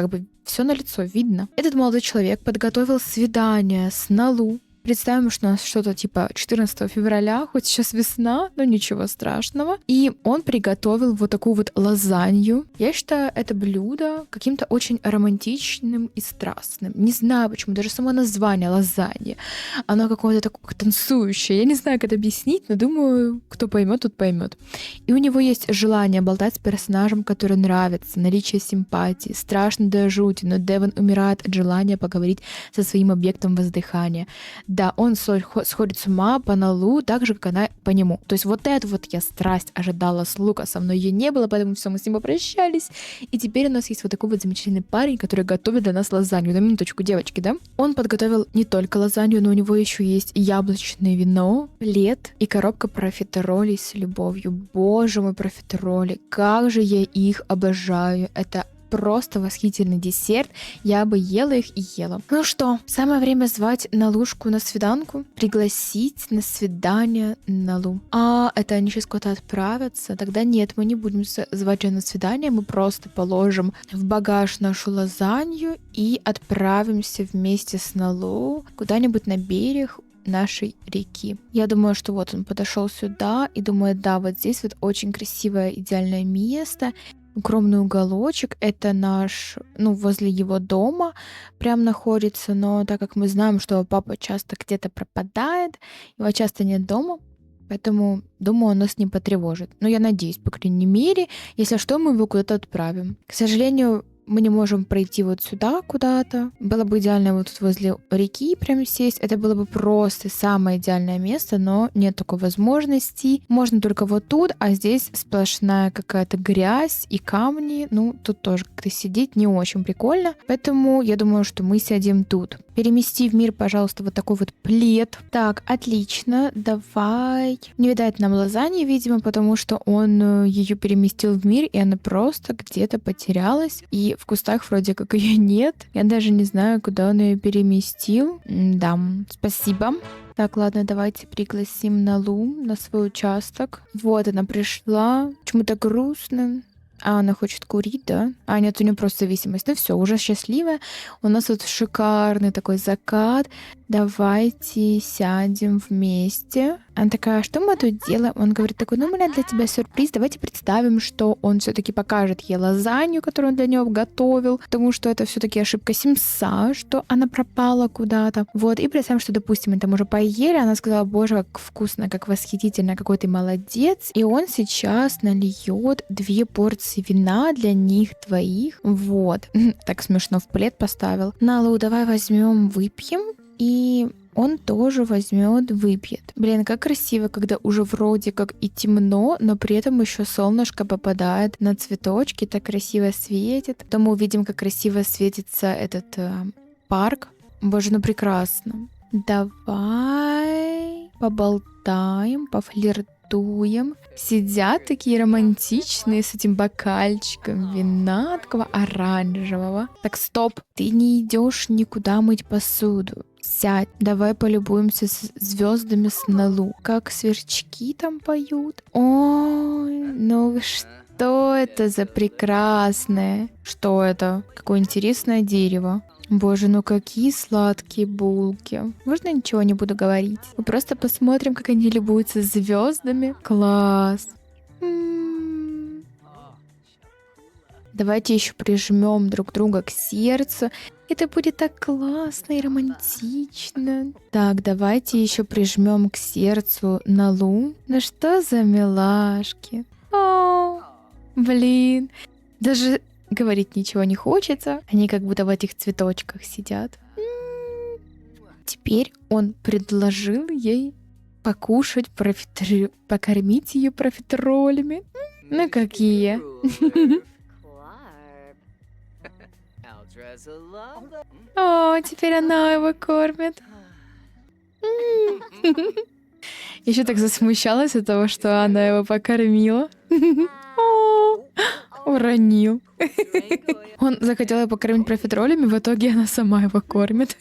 все на лицо видно. Этот молодой человек подготовил свидание с Налу. Представим, что у нас что-то типа 14 февраля, хоть сейчас весна, но ничего страшного. И он приготовил вот такую вот лазанью. Я считаю это блюдо каким-то очень романтичным и страстным. Не знаю почему, даже само название лазанья, оно какое-то такое танцующее. Я не знаю, как это объяснить, но думаю, кто поймет, тот поймет. И у него есть желание болтать с персонажем, который нравится, наличие симпатии. Страшно до жути, но Девон умирает от желания поговорить со своим объектом воздыхания. Да, он сходит с ума по Налу, так же, как она по нему. То есть вот эту вот я страсть ожидала с Лукасом, но ее не было, поэтому все, мы с ним попрощались. И теперь у нас есть вот такой вот замечательный парень, который готовит для нас лазанью. На минуточку, девочки, да? Он подготовил не только лазанью, но у него еще есть яблочное вино, лед и коробка профитеролей с любовью. Боже мой, профитероли, как же я их обожаю. Это просто восхитительный десерт. Я бы ела их и ела. Ну что, самое время звать Налушку на свиданку, пригласить на свидание Налу. А это они сейчас куда-то отправятся? Тогда нет, мы не будем звать ее на свидание, мы просто положим в багаж нашу лазанью и отправимся вместе с Налу куда-нибудь на берег нашей реки. Я думаю, что вот он подошел сюда и думаю, да, вот здесь вот очень красивое, идеальное место. Укромный уголочек, это наш, возле его дома прям находится, но так как мы знаем, что папа часто где-то пропадает, его часто нет дома, поэтому, думаю, он нас не потревожит. Но я надеюсь, по крайней мере, если что, мы его куда-то отправим. К сожалению, мы не можем пройти вот сюда куда-то. Было бы идеально вот тут возле реки прям сесть. Это было бы просто самое идеальное место, но нет такой возможности. Можно только вот тут, а здесь сплошная какая-то грязь и камни. Тут тоже как-то сидеть не очень прикольно. Поэтому я думаю, что мы сядем тут. Перемести в мир, пожалуйста, вот такой вот плед. Так, отлично. Давай. Не видать нам лазаньи, видимо, потому что он ее переместил в мир, и она просто где-то потерялась. И в кустах вроде как ее нет. Я даже не знаю, куда он ее переместил. Да, спасибо. Так, ладно, давайте пригласим Налу на свой участок. Вот она пришла. Почему-то грустно. А, она хочет курить, да? А, нет, у нее просто зависимость. Ну все, уже счастливая. У нас тут шикарный такой закат. Давайте сядем вместе. Она такая, что мы тут делаем? Он говорит такой, у меня для тебя сюрприз. Давайте представим, что он все-таки покажет ей лазанью, которую он для нее готовил, потому что это все-таки ошибка Симса, что она пропала куда-то. Вот, и представим, что, допустим, мы там уже поели, она сказала, боже, как вкусно, как восхитительно, какой ты молодец. И он сейчас нальет 2 порции вина для них двоих. Вот. Так смешно в плед поставил. Налу, давай возьмем, выпьем. И он тоже возьмет, выпьет. Блин, как красиво, когда уже вроде как и темно, но при этом еще солнышко попадает на цветочки, так красиво светит. Потом мы увидим, как красиво светится этот парк. Боже, прекрасно. Давай поболтаем, пофлиртуем. Сидят такие романтичные с этим бокальчиком вина такого оранжевого. Так, стоп, ты не идешь никуда мыть посуду. Сядь, давай полюбуемся звездами с Налу. Как сверчки там поют. Ой, что это за прекрасное? Что это? Какое интересное дерево. Боже, какие сладкие булки. Можно ничего не буду говорить? Мы просто посмотрим, как они любуются звездами. Класс. Давайте еще прижмем друг друга к сердцу. Это будет так классно и романтично. Так, давайте еще прижмем к сердцу Налу. Ну что за милашки. О, блин. Даже говорить ничего не хочется. Они как будто в этих цветочках сидят. Теперь он предложил ей покушать покормить ее профитеролями. Ну какие? О, теперь она его кормит. Еще так засмущалась от того, что она его покормила. О, уронил. Он захотел ее покормить профитролями, в итоге она сама его кормит.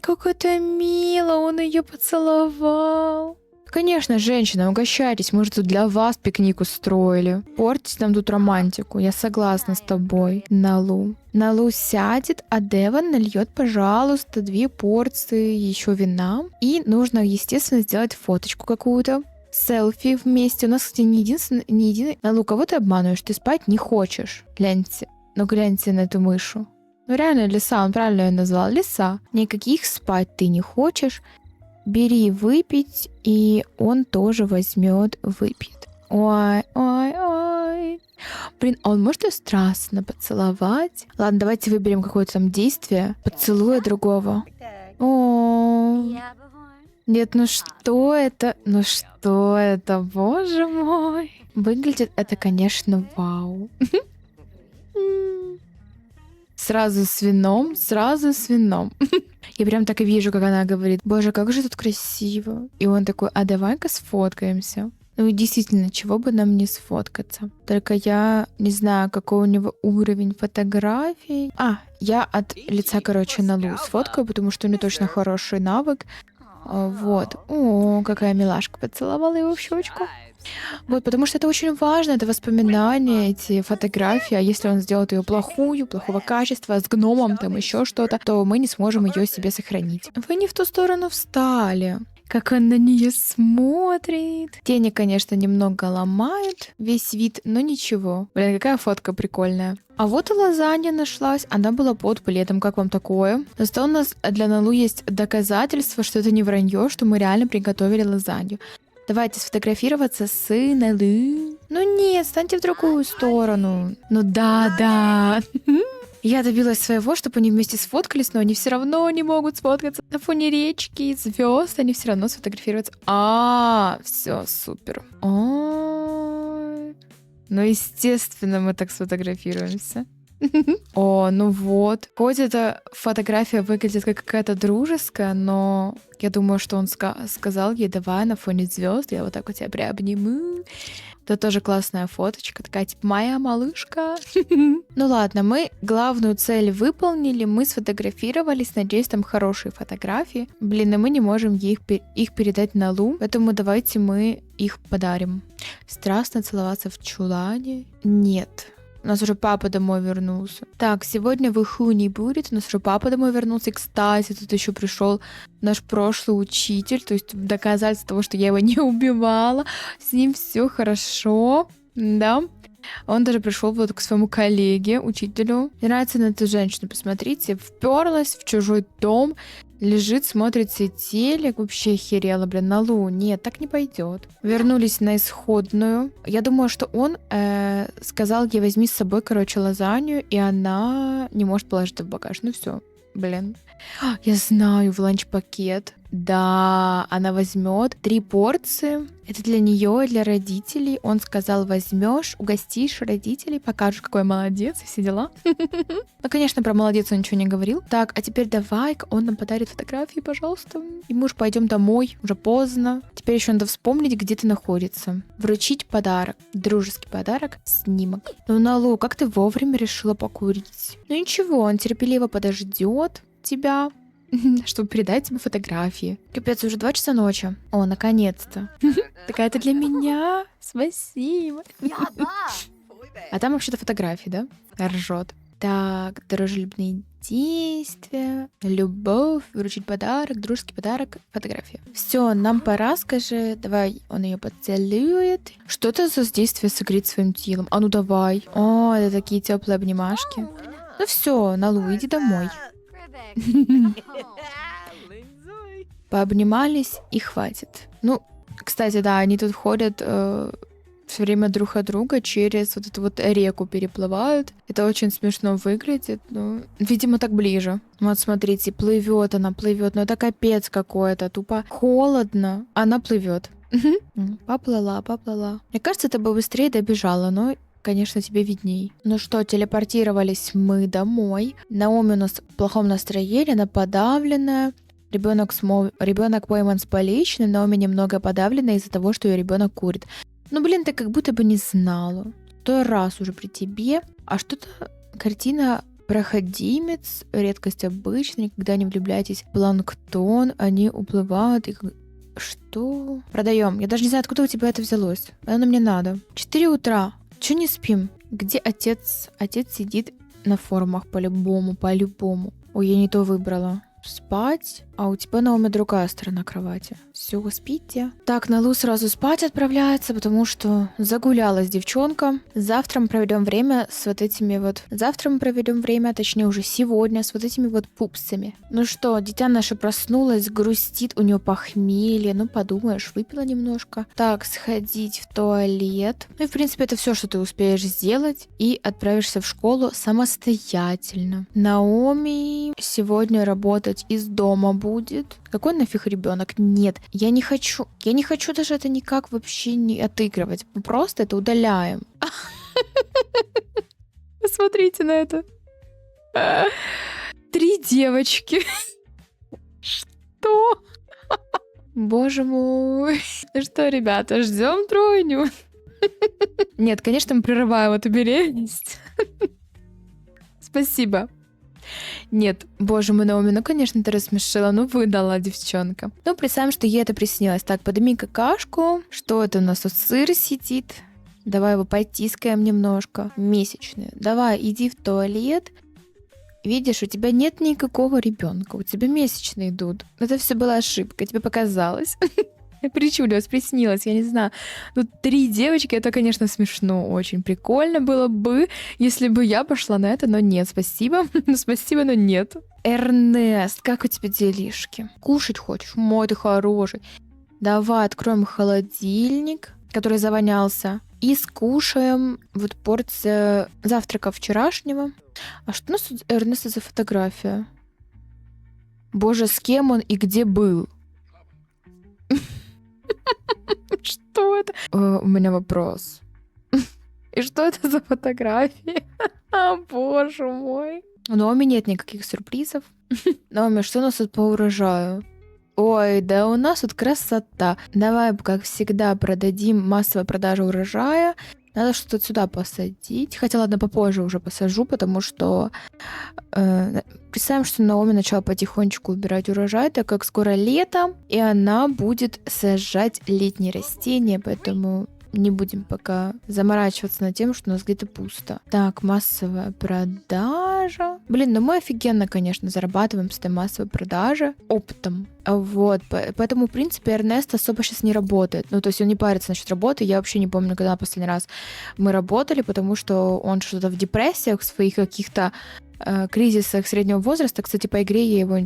Как это мило, он ее поцеловал. Конечно, женщина, угощайтесь, мы же тут для вас пикник устроили. Портите нам тут романтику, я согласна с тобой, Налу. Налу сядет, а Деван нальет, пожалуйста, 2 порции еще вина. И нужно, естественно, сделать фоточку какую-то. Селфи вместе. У нас, кстати, не единый. Налу, кого ты обманываешь? Ты спать не хочешь. Гляньте. Ну, гляньте на эту мышу. Ну, реально лиса, он правильно ее назвал. Лиса. Никаких спать ты не хочешь. Бери выпить, и он тоже возьмет, выпьет. Ой, ой, ой. Блин, а он может ее страстно поцеловать? Ладно, давайте выберем какое-то там действие. Поцелуя другого. О, нет, ну что это? Ну что это? Боже мой. Выглядит это, конечно, вау. Сразу с вином, сразу с вином. Я прям так и вижу, как она говорит: боже, как же тут красиво. И он такой: а давай-ка сфоткаемся. Ну и действительно, чего бы нам не сфоткаться. Только я не знаю, какой у него уровень фотографий. Я от лица, короче, Налу сфоткаю, потому что у него точно хороший навык. Вот. О, какая милашка, поцеловала его в щечку. Вот, потому что это очень важно, это воспоминания, эти фотографии, а если он сделает ее плохого качества, с гномом, там еще что-то, то мы не сможем ее себе сохранить. Вы не в ту сторону встали. Как он на нее смотрит. Тени, конечно, немного ломают весь вид, но ничего. Блин, какая фотка прикольная. А вот и лазанья нашлась. Она была под пледом. Как вам такое? Зато у нас для Налу есть доказательство, что это не вранье, что мы реально приготовили лазанью. Давайте сфотографироваться с Налу. Ну нет, станьте в другую сторону. Ну да. Я добилась своего, чтобы они вместе сфоткались, но они все равно не могут сфоткаться. На фоне речки и звезд они все равно сфотографируются. Все, супер. Ну, естественно, мы так сфотографируемся. О, ну вот. Хоть эта фотография выглядит как какая-то дружеская, но я думаю, что он сказал ей: давай на фоне звезд я вот так вот тебя приобниму. Это тоже классная фоточка, такая типа моя малышка. Ну ладно, мы главную цель выполнили, мы сфотографировались, надеюсь, там хорошие фотографии. Блин, и мы не можем их передать Налу, поэтому давайте мы их подарим. Страстно целоваться в чулане? Нет. У нас уже папа домой вернулся. Так, сегодня в Иху не будет. У нас уже папа домой вернулся. И, кстати, тут еще пришел наш прошлый учитель. То есть доказательство того, что я его не убивала. С ним все хорошо. Да. Он даже пришел вот к своему коллеге, учителю. Мне нравится на эту женщину, посмотрите. Вперлась в чужой дом. Лежит, смотрит себе телек, вообще охерела, блин, Налу. Нет, так не пойдет. Вернулись на исходную. Я думаю, что он сказал ей: возьми с собой, короче, лазанью, и она не может положить в багаж. Ну все, блин. Я знаю, в ланч-пакет. Да, она возьмет 3 порции. Это для нее и для родителей. Он сказал: возьмешь, угостишь родителей, покажешь, какой молодец, и все дела. Ну, конечно, про молодец он ничего не говорил. Так, а теперь давай-ка он нам подарит фотографии, пожалуйста. И мы уж пойдем домой, уже поздно. Теперь еще надо вспомнить, где ты находится. Вручить подарок. Дружеский подарок, снимок. Ну, Налу, как ты вовремя решила покурить? Ну ничего, он терпеливо подождет тебя, чтобы передать тебе фотографии. Капец, уже 2 часа ночи. О, наконец-то. Такая, это для меня? Спасибо. А там вообще-то фотографии, да? Ржет. Так, дружелюбные действия, любовь, вручить подарок, дружеский подарок, фотография. Все, нам пора, скажи. Давай, он ее поцелует. Что это за действие согреть своим телом? А ну давай. О, это такие теплые обнимашки. Ну все, Налу, иди домой. Пообнимались и хватит. Ну, кстати, да, они тут ходят все время друг от друга через вот эту вот реку переплывают. Это очень смешно выглядит. Ну, видимо, так ближе. Вот смотрите, плывет она, плывет. Ну, это капец какой-то. Тупо холодно. Она плывет. Поплыла. Мне кажется, это бы быстрее добежала, но конечно, тебе видней. Ну что, телепортировались мы домой. Наоми у нас в плохом настроении, она подавленная. Ребенок пойман с поличным, Наоми немного подавлена из-за того, что ее ребенок курит. Ну, блин, ты как будто бы не знала. 100 раз уже при тебе. А что-то картина проходимец, редкость обычная, никогда не влюбляйтесь. Планктон, они уплывают и... Что? Продаем. Я даже не знаю, откуда у тебя это взялось. Оно мне надо. 4 утра. Че не спим? Где отец? Отец сидит на форумах по-любому. Ой, я не то выбрала. Спать, а у тебя, Наоми, другая сторона кровати. Все, спите. Так, Налу сразу спать отправляется, потому что загулялась девчонка. Завтра мы проведем время, точнее уже сегодня, с вот этими вот пупсами. Ну что, дитя наше проснулось, грустит, у нее похмелье. Ну, подумаешь, выпила немножко. Так, сходить в туалет. Ну и, в принципе, это все, что ты успеешь сделать. И отправишься в школу самостоятельно. Наоми сегодня работать из дома будет. Какой нафиг ребенок? Нет, я не хочу. Я не хочу даже это никак вообще не отыгрывать. Мы просто это удаляем. Посмотрите на это. 3 девочки. Что? Боже мой. Ну что, ребята, ждем тройню. Нет, конечно, мы прерываем эту беременность. Спасибо. Нет, боже мой, Наоми, ну, конечно, ты рассмешила, ну, выдала девчонка. Ну, представим, что ей это приснилось. Так, подними какашку. Что это у нас тут? Сыр сидит. Давай его потискаем немножко. Месячные. Давай, иди в туалет. Видишь, у тебя нет никакого ребенка, у тебя месячные идут. Это все была ошибка, тебе показалось. Причудилось, приснилось, я не знаю. Ну, 3 девочки, это, конечно, смешно. Очень прикольно было бы, если бы я пошла на это, но нет, спасибо. Спасибо, но нет. Эрнест, как у тебя делишки? Кушать хочешь? Мой ты хороший. Давай откроем холодильник, который завонялся, и скушаем вот порцию завтрака вчерашнего. А что у нас тут Эрнеста за фотография? Боже, с кем он и где был? Что это? У меня вопрос. И что это за фотографии? О, боже мой. У Наоми нет никаких сюрпризов. Наоми, что у нас тут по урожаю? Ой, да у нас тут красота. Давай, как всегда, продадим массовую продажу урожая. Надо что-то сюда посадить. Хотя, ладно, попозже уже посажу, потому что... представим, что Наоми начала потихонечку убирать урожай, так как скоро лето, и она будет сажать летние растения, поэтому не будем пока заморачиваться над тем, что у нас где-то пусто. Так, массовая продажа. Блин, ну мы офигенно, конечно, зарабатываем с этой массовой продажи опытом. Вот, поэтому, в принципе, Эрнест особо сейчас не работает. Ну, то есть он не парится насчет работы. Я вообще не помню, когда последний раз мы работали, потому что он что-то в депрессиях, в своих каких-то кризисах среднего возраста. Кстати, по игре я его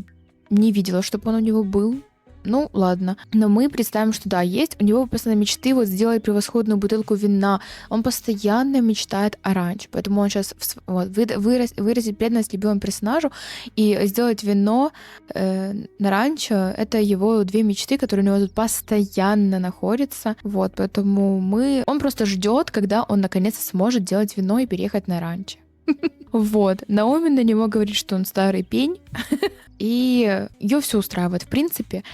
не видела, чтобы он у него был. Ну, ладно. Но мы представим, что да, есть. У него постоянно мечты вот сделать превосходную бутылку вина. Он постоянно мечтает о ранчо. Поэтому он сейчас выразит преданность любимому персонажу и сделать вино на ранчо. Это его 2 мечты, которые у него тут постоянно находятся. Вот, поэтому он просто ждет, когда он наконец-то сможет делать вино и переехать на ранчо. Вот. Наоми на него говорит, что он старый пень. И ее все устраивает. В принципе,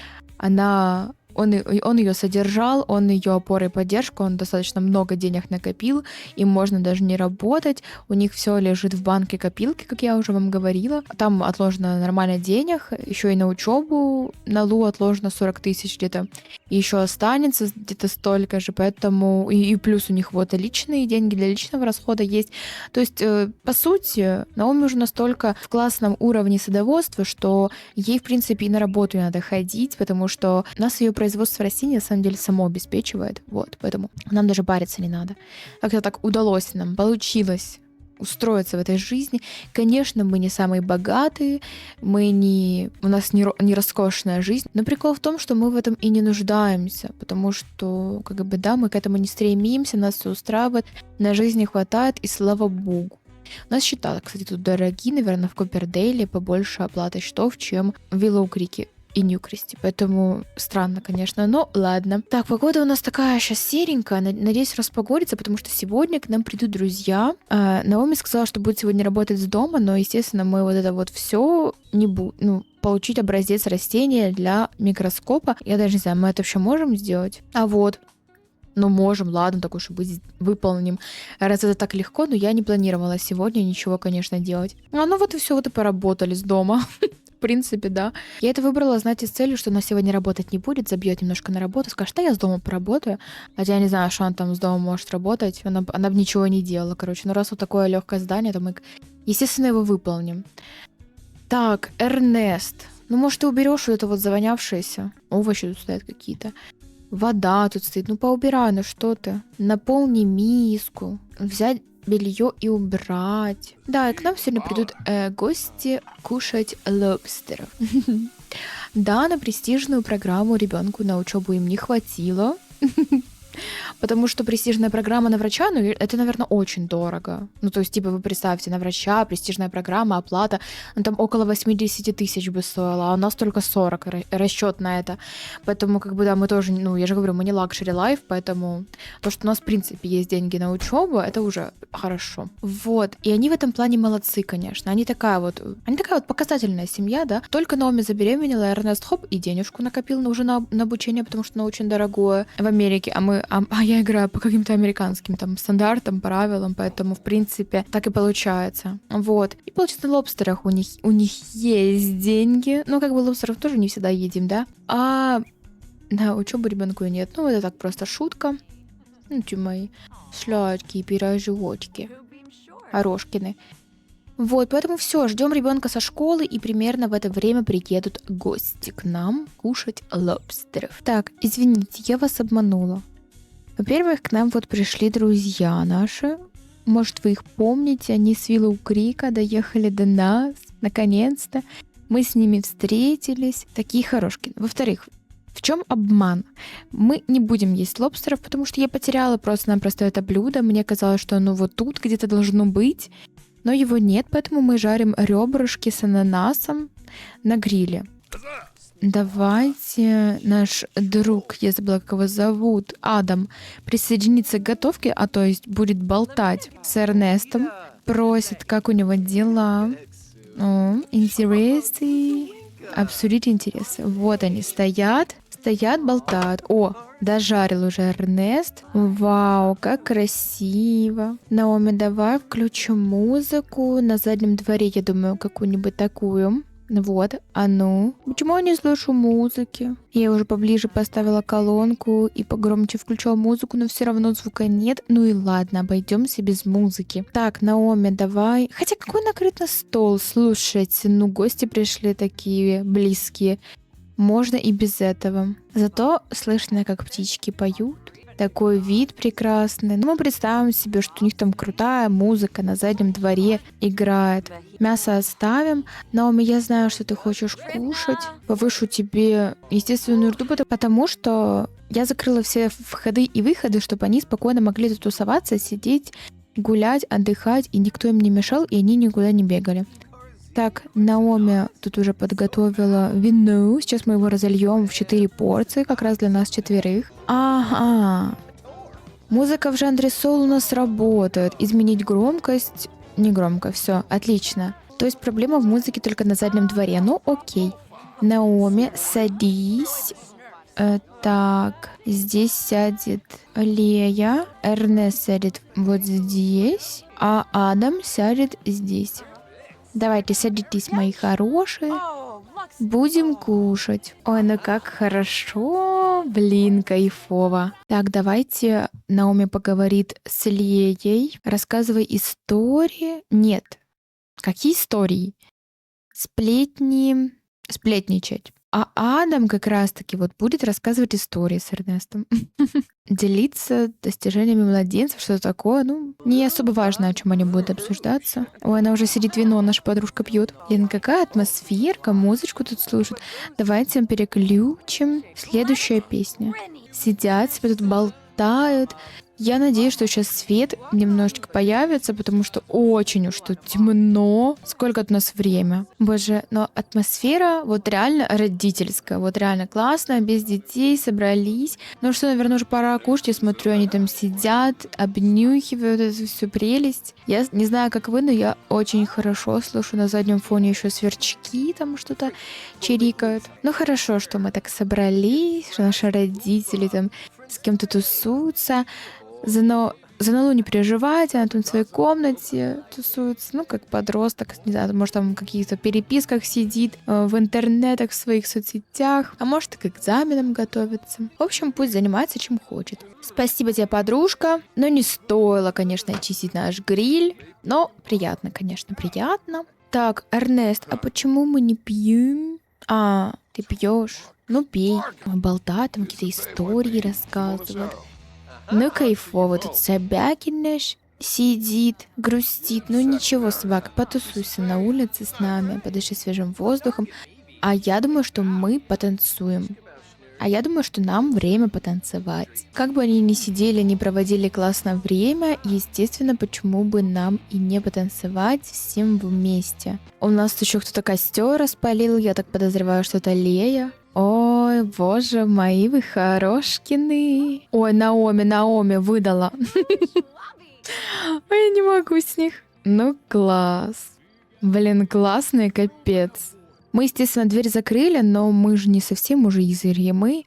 он ее содержал, он ее опора и поддержка, он достаточно много денег накопил, им можно даже не работать, у них все лежит в банке копилки, как я уже вам говорила, там отложено нормально денег, еще и на учебу на Лу отложено 40 тысяч где-то, и еще останется где-то столько же, поэтому и плюс у них вот личные деньги для личного расхода есть, то есть по сути Наоми уже настолько в классном уровне садоводства, что ей в принципе и на работу не надо ходить, потому что у нас ее производство растений на самом деле само обеспечивает, вот, поэтому нам даже париться не надо. Как-то так удалось нам, получилось устроиться в этой жизни. Конечно, мы не самые богатые, у нас не роскошная жизнь, но прикол в том, что мы в этом и не нуждаемся, потому что, как бы, да, мы к этому не стремимся, нас все устраивает, на жизнь не хватает, и слава богу. У нас счета, кстати, тут дорогие, наверное, в Коппердейле побольше оплаты счетов, чем в Виллоу-Крике. и Ньюкрести. Поэтому странно, конечно, но ладно. Так, погода у нас такая сейчас серенькая. Надеюсь, распогодится, потому что сегодня к нам придут друзья. Наоми сказала, что будет сегодня работать с дома, но, естественно, мы вот это вот все не будем, получить образец растения для микроскопа. Я даже не знаю, мы это вообще можем сделать? Ну, можем, ладно, так уж и быть, выполним. Раз это так легко, но я не планировала сегодня ничего, конечно, делать. Ну вот и все, вот и поработали с дома. В принципе, да. Я это выбрала, знаете, с целью, что она сегодня работать не будет, забьет немножко на работу, скажет, что я с дома поработаю. Хотя я не знаю, что она там с дома может работать. Она бы ничего не делала, короче. Но раз вот такое легкое задание, то мы, естественно, его выполним. Так, Эрнест. Ну, может, ты уберешь вот это вот завонявшееся? Овощи тут стоят какие-то. Вода тут стоит. Ну, поубирай, ну что ты? Наполни миску. Взять белье и убрать. Да, и к нам сегодня придут гости кушать лобстеров. Да, на престижную программу ребенку на учебу им не хватило. Потому что престижная программа на врача, ну, это, наверное, очень дорого. Ну, то есть, типа, вы представьте, на врача, престижная программа, оплата, ну, там около 80 тысяч бы стоило, а у нас только 40 расчет на это. Поэтому, как бы, да, мы тоже, ну, я же говорю, мы не luxury life, поэтому то, что у нас, в принципе, есть деньги на учебу, это уже хорошо. Вот, и они в этом плане молодцы, конечно. Они такая вот показательная семья, да. Только Наоми забеременела, Эрнест, хоп, и денежку накопил уже на обучение, потому что оно очень дорогое в Америке, а я играю по каким-то американским там стандартам, правилам, поэтому, в принципе, так и получается. Вот. И, получается, на лобстерах у них есть деньги. Ну, как бы лобстеров тоже не всегда едим, да? А на учебу ребенку нет. Ну, это так просто шутка. Ну, те мои сладкие пирожочки. Орошкины. Вот, поэтому все, ждем ребенка со школы, и примерно в это время приедут гости к нам кушать лобстеров. Так, извините, я вас обманула. Во-первых, к нам вот пришли друзья наши. Может, вы их помните, они с Виллоу Крика доехали до нас, наконец-то. Мы с ними встретились, такие хорошки. Во-вторых, в чем обман? Мы не будем есть лобстеров, потому что я потеряла просто-напросто это блюдо. Мне казалось, что оно вот тут где-то должно быть, но его нет, поэтому мы жарим ребрышки с ананасом на гриле. Давайте наш друг, я забыла, как его зовут, Адам, присоединится к готовке, а то есть будет болтать с Эрнестом, просит, как у него дела. Интересы, обсудить интересы. Вот они стоят, болтают. О, дожарил уже Эрнест. Вау, как красиво. Наоми, давай включим музыку на заднем дворе, я думаю, какую-нибудь такую. Вот, а ну. Почему я не слышу музыки? Я уже поближе поставила колонку и погромче включила музыку, но все равно звука нет. Ну и ладно, обойдемся без музыки. Так, Наоми, давай. Хотя какой накрытый стол, слушайте. Ну, гости пришли такие близкие. Можно и без этого. Зато слышно, как птички поют. Такой вид прекрасный. Ну, мы представим себе, что у них там крутая музыка на заднем дворе играет. Мясо оставим. Наоми, я знаю, что ты хочешь кушать. Повышу тебе естественную рту, потому что я закрыла все входы и выходы, чтобы они спокойно могли тут тусоваться, сидеть, гулять, отдыхать, и никто им не мешал, и они никуда не бегали. Так, Наоми тут уже подготовила вино. Сейчас мы его разольем в 4 порции, как раз для нас 4. Ага. Музыка в жанре соул у нас работает. Изменить громкость. Не громко, все, отлично. То есть проблема в музыке только на заднем дворе. Ну, окей. Наоми, садись. Так, здесь сядет Лея. Эрнест сядет вот здесь. А Адам сядет здесь. Давайте, садитесь, мои хорошие. Будем кушать. Ой, ну как хорошо. Блин, кайфово. Так, давайте Наоми поговорит с Леей. Рассказывай истории. Нет. Какие истории? Сплетничать. А Адам как раз-таки вот будет рассказывать истории с Эрнестом. Делиться достижениями младенцев, что-то такое. Ну, не особо важно, о чем они будут обсуждаться. Ой, она уже сидит, вино наша подружка пьет. Блин, какая атмосферка, музычку тут слушают. Давайте переключим. Следующая песня. Сидят себе тут болтают. Я надеюсь, что сейчас свет немножечко появится, потому что очень уж тут темно. Сколько у нас время? Боже, но атмосфера вот реально родительская, вот реально классная, без детей, собрались. Ну что, наверное, уже пора кушать. Я смотрю, они там сидят, обнюхивают эту всю прелесть. Я не знаю, как вы, но я очень хорошо слышу. На заднем фоне еще сверчки там что-то чирикают. Ну хорошо, что мы так собрались, что наши родители там с кем-то тусуются. За Налу не переживайте, она там в своей комнате тусуется, ну, как подросток, не знаю, может, там в каких-то переписках сидит, в интернетах, в своих соцсетях, а может, и к экзаменам готовится. В общем, пусть занимается чем хочет. Спасибо тебе, подружка, но не стоило, конечно, очистить наш гриль, но приятно, конечно, приятно. Так, Эрнест, а почему мы не пьем? А, ты пьешь? Ну, пей. Он болтает, там какие-то истории рассказывает. Ну, кайфово, тут Собакин наш сидит, грустит. Ну, ничего, собака, потусуйся на улице с нами, подыши свежим воздухом. А я думаю, что мы потанцуем. А я думаю, что нам время потанцевать. Как бы они ни сидели, ни проводили классное время, естественно, почему бы нам и не потанцевать всем вместе. У нас еще кто-то костер распалил, я так подозреваю, что это Лея. Ой, боже, мои вы хорошкины. Ой, Наоми выдала. Ой, я не могу с них. Ну, класс. Блин, классный капец. Мы, естественно, дверь закрыли, но мы же не совсем уже изырье. Мы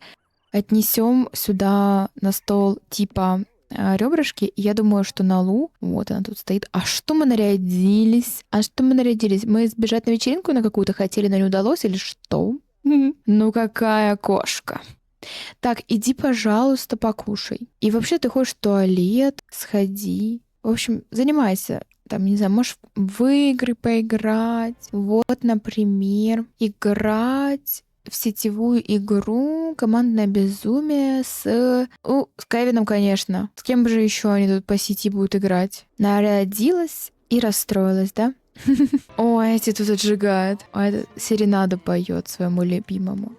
отнесем сюда на стол типа ребрышки. И я думаю, что Налу, вот она тут стоит. А что мы нарядились? Мы сбежать на вечеринку на какую-то хотели, но не удалось или что? Ну какая кошка. Так, иди, пожалуйста, покушай. И вообще ты хочешь в туалет, сходи. В общем, занимайся. Там, не знаю, можешь в игры поиграть. Вот, например, играть в сетевую игру «Командное безумие» с Кевином, конечно. С кем же еще они тут по сети будут играть? Нарядилась и расстроилась, да? Ой, эти тут отжигают. А это серенаду поет своему любимому.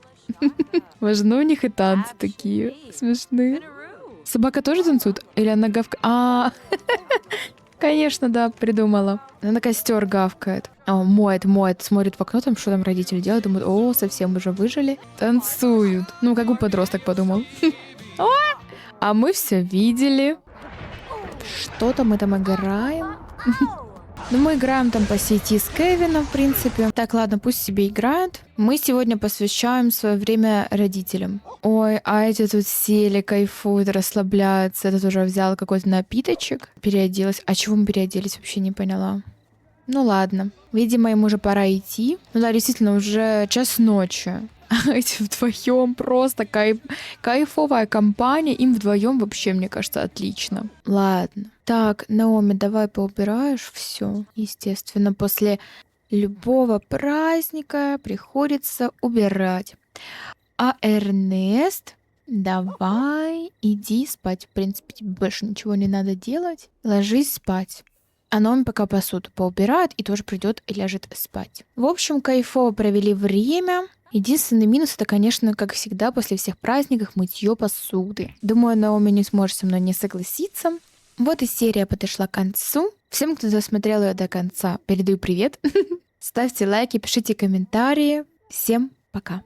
Важно, у них и танцы такие смешные. Собака тоже танцует? Или она гавкает? Конечно, да, придумала. Она на костер гавкает. Моет, смотрит в окно, там что там родители делают, думают, совсем уже выжили. Танцуют. Ну, как бы подросток подумал. А мы все видели. Что-то мы там играем. Ну, мы играем там по сети с Кевином, в принципе. Так, ладно, пусть себе играют. Мы сегодня посвящаем свое время родителям. Ой, а эти тут сели, кайфуют, расслабляются. Этот уже взял какой-то напиточек, переоделась. А чего мы переоделись, вообще не поняла. Ну ладно, видимо, им уже пора идти. Ну да, действительно, уже час ночи. Эти вдвоем просто кайфовая компания. Им вдвоем вообще, мне кажется, отлично. Ладно. Так, Наоми, давай поубираешь все. Естественно, после любого праздника приходится убирать. А Эрнест, давай, иди спать. В принципе, тебе больше ничего не надо делать. Ложись спать. А Наоми пока посуду поубирает и тоже придет и ляжет спать. В общем, кайфово провели время. Единственный минус — это, конечно, как всегда, после всех праздников мытье посуды. Думаю, Наоми не сможет со мной не согласиться. Вот и серия подошла к концу. Всем, кто досмотрел ее до конца, передаю привет. Ставьте лайки, пишите комментарии. Всем пока.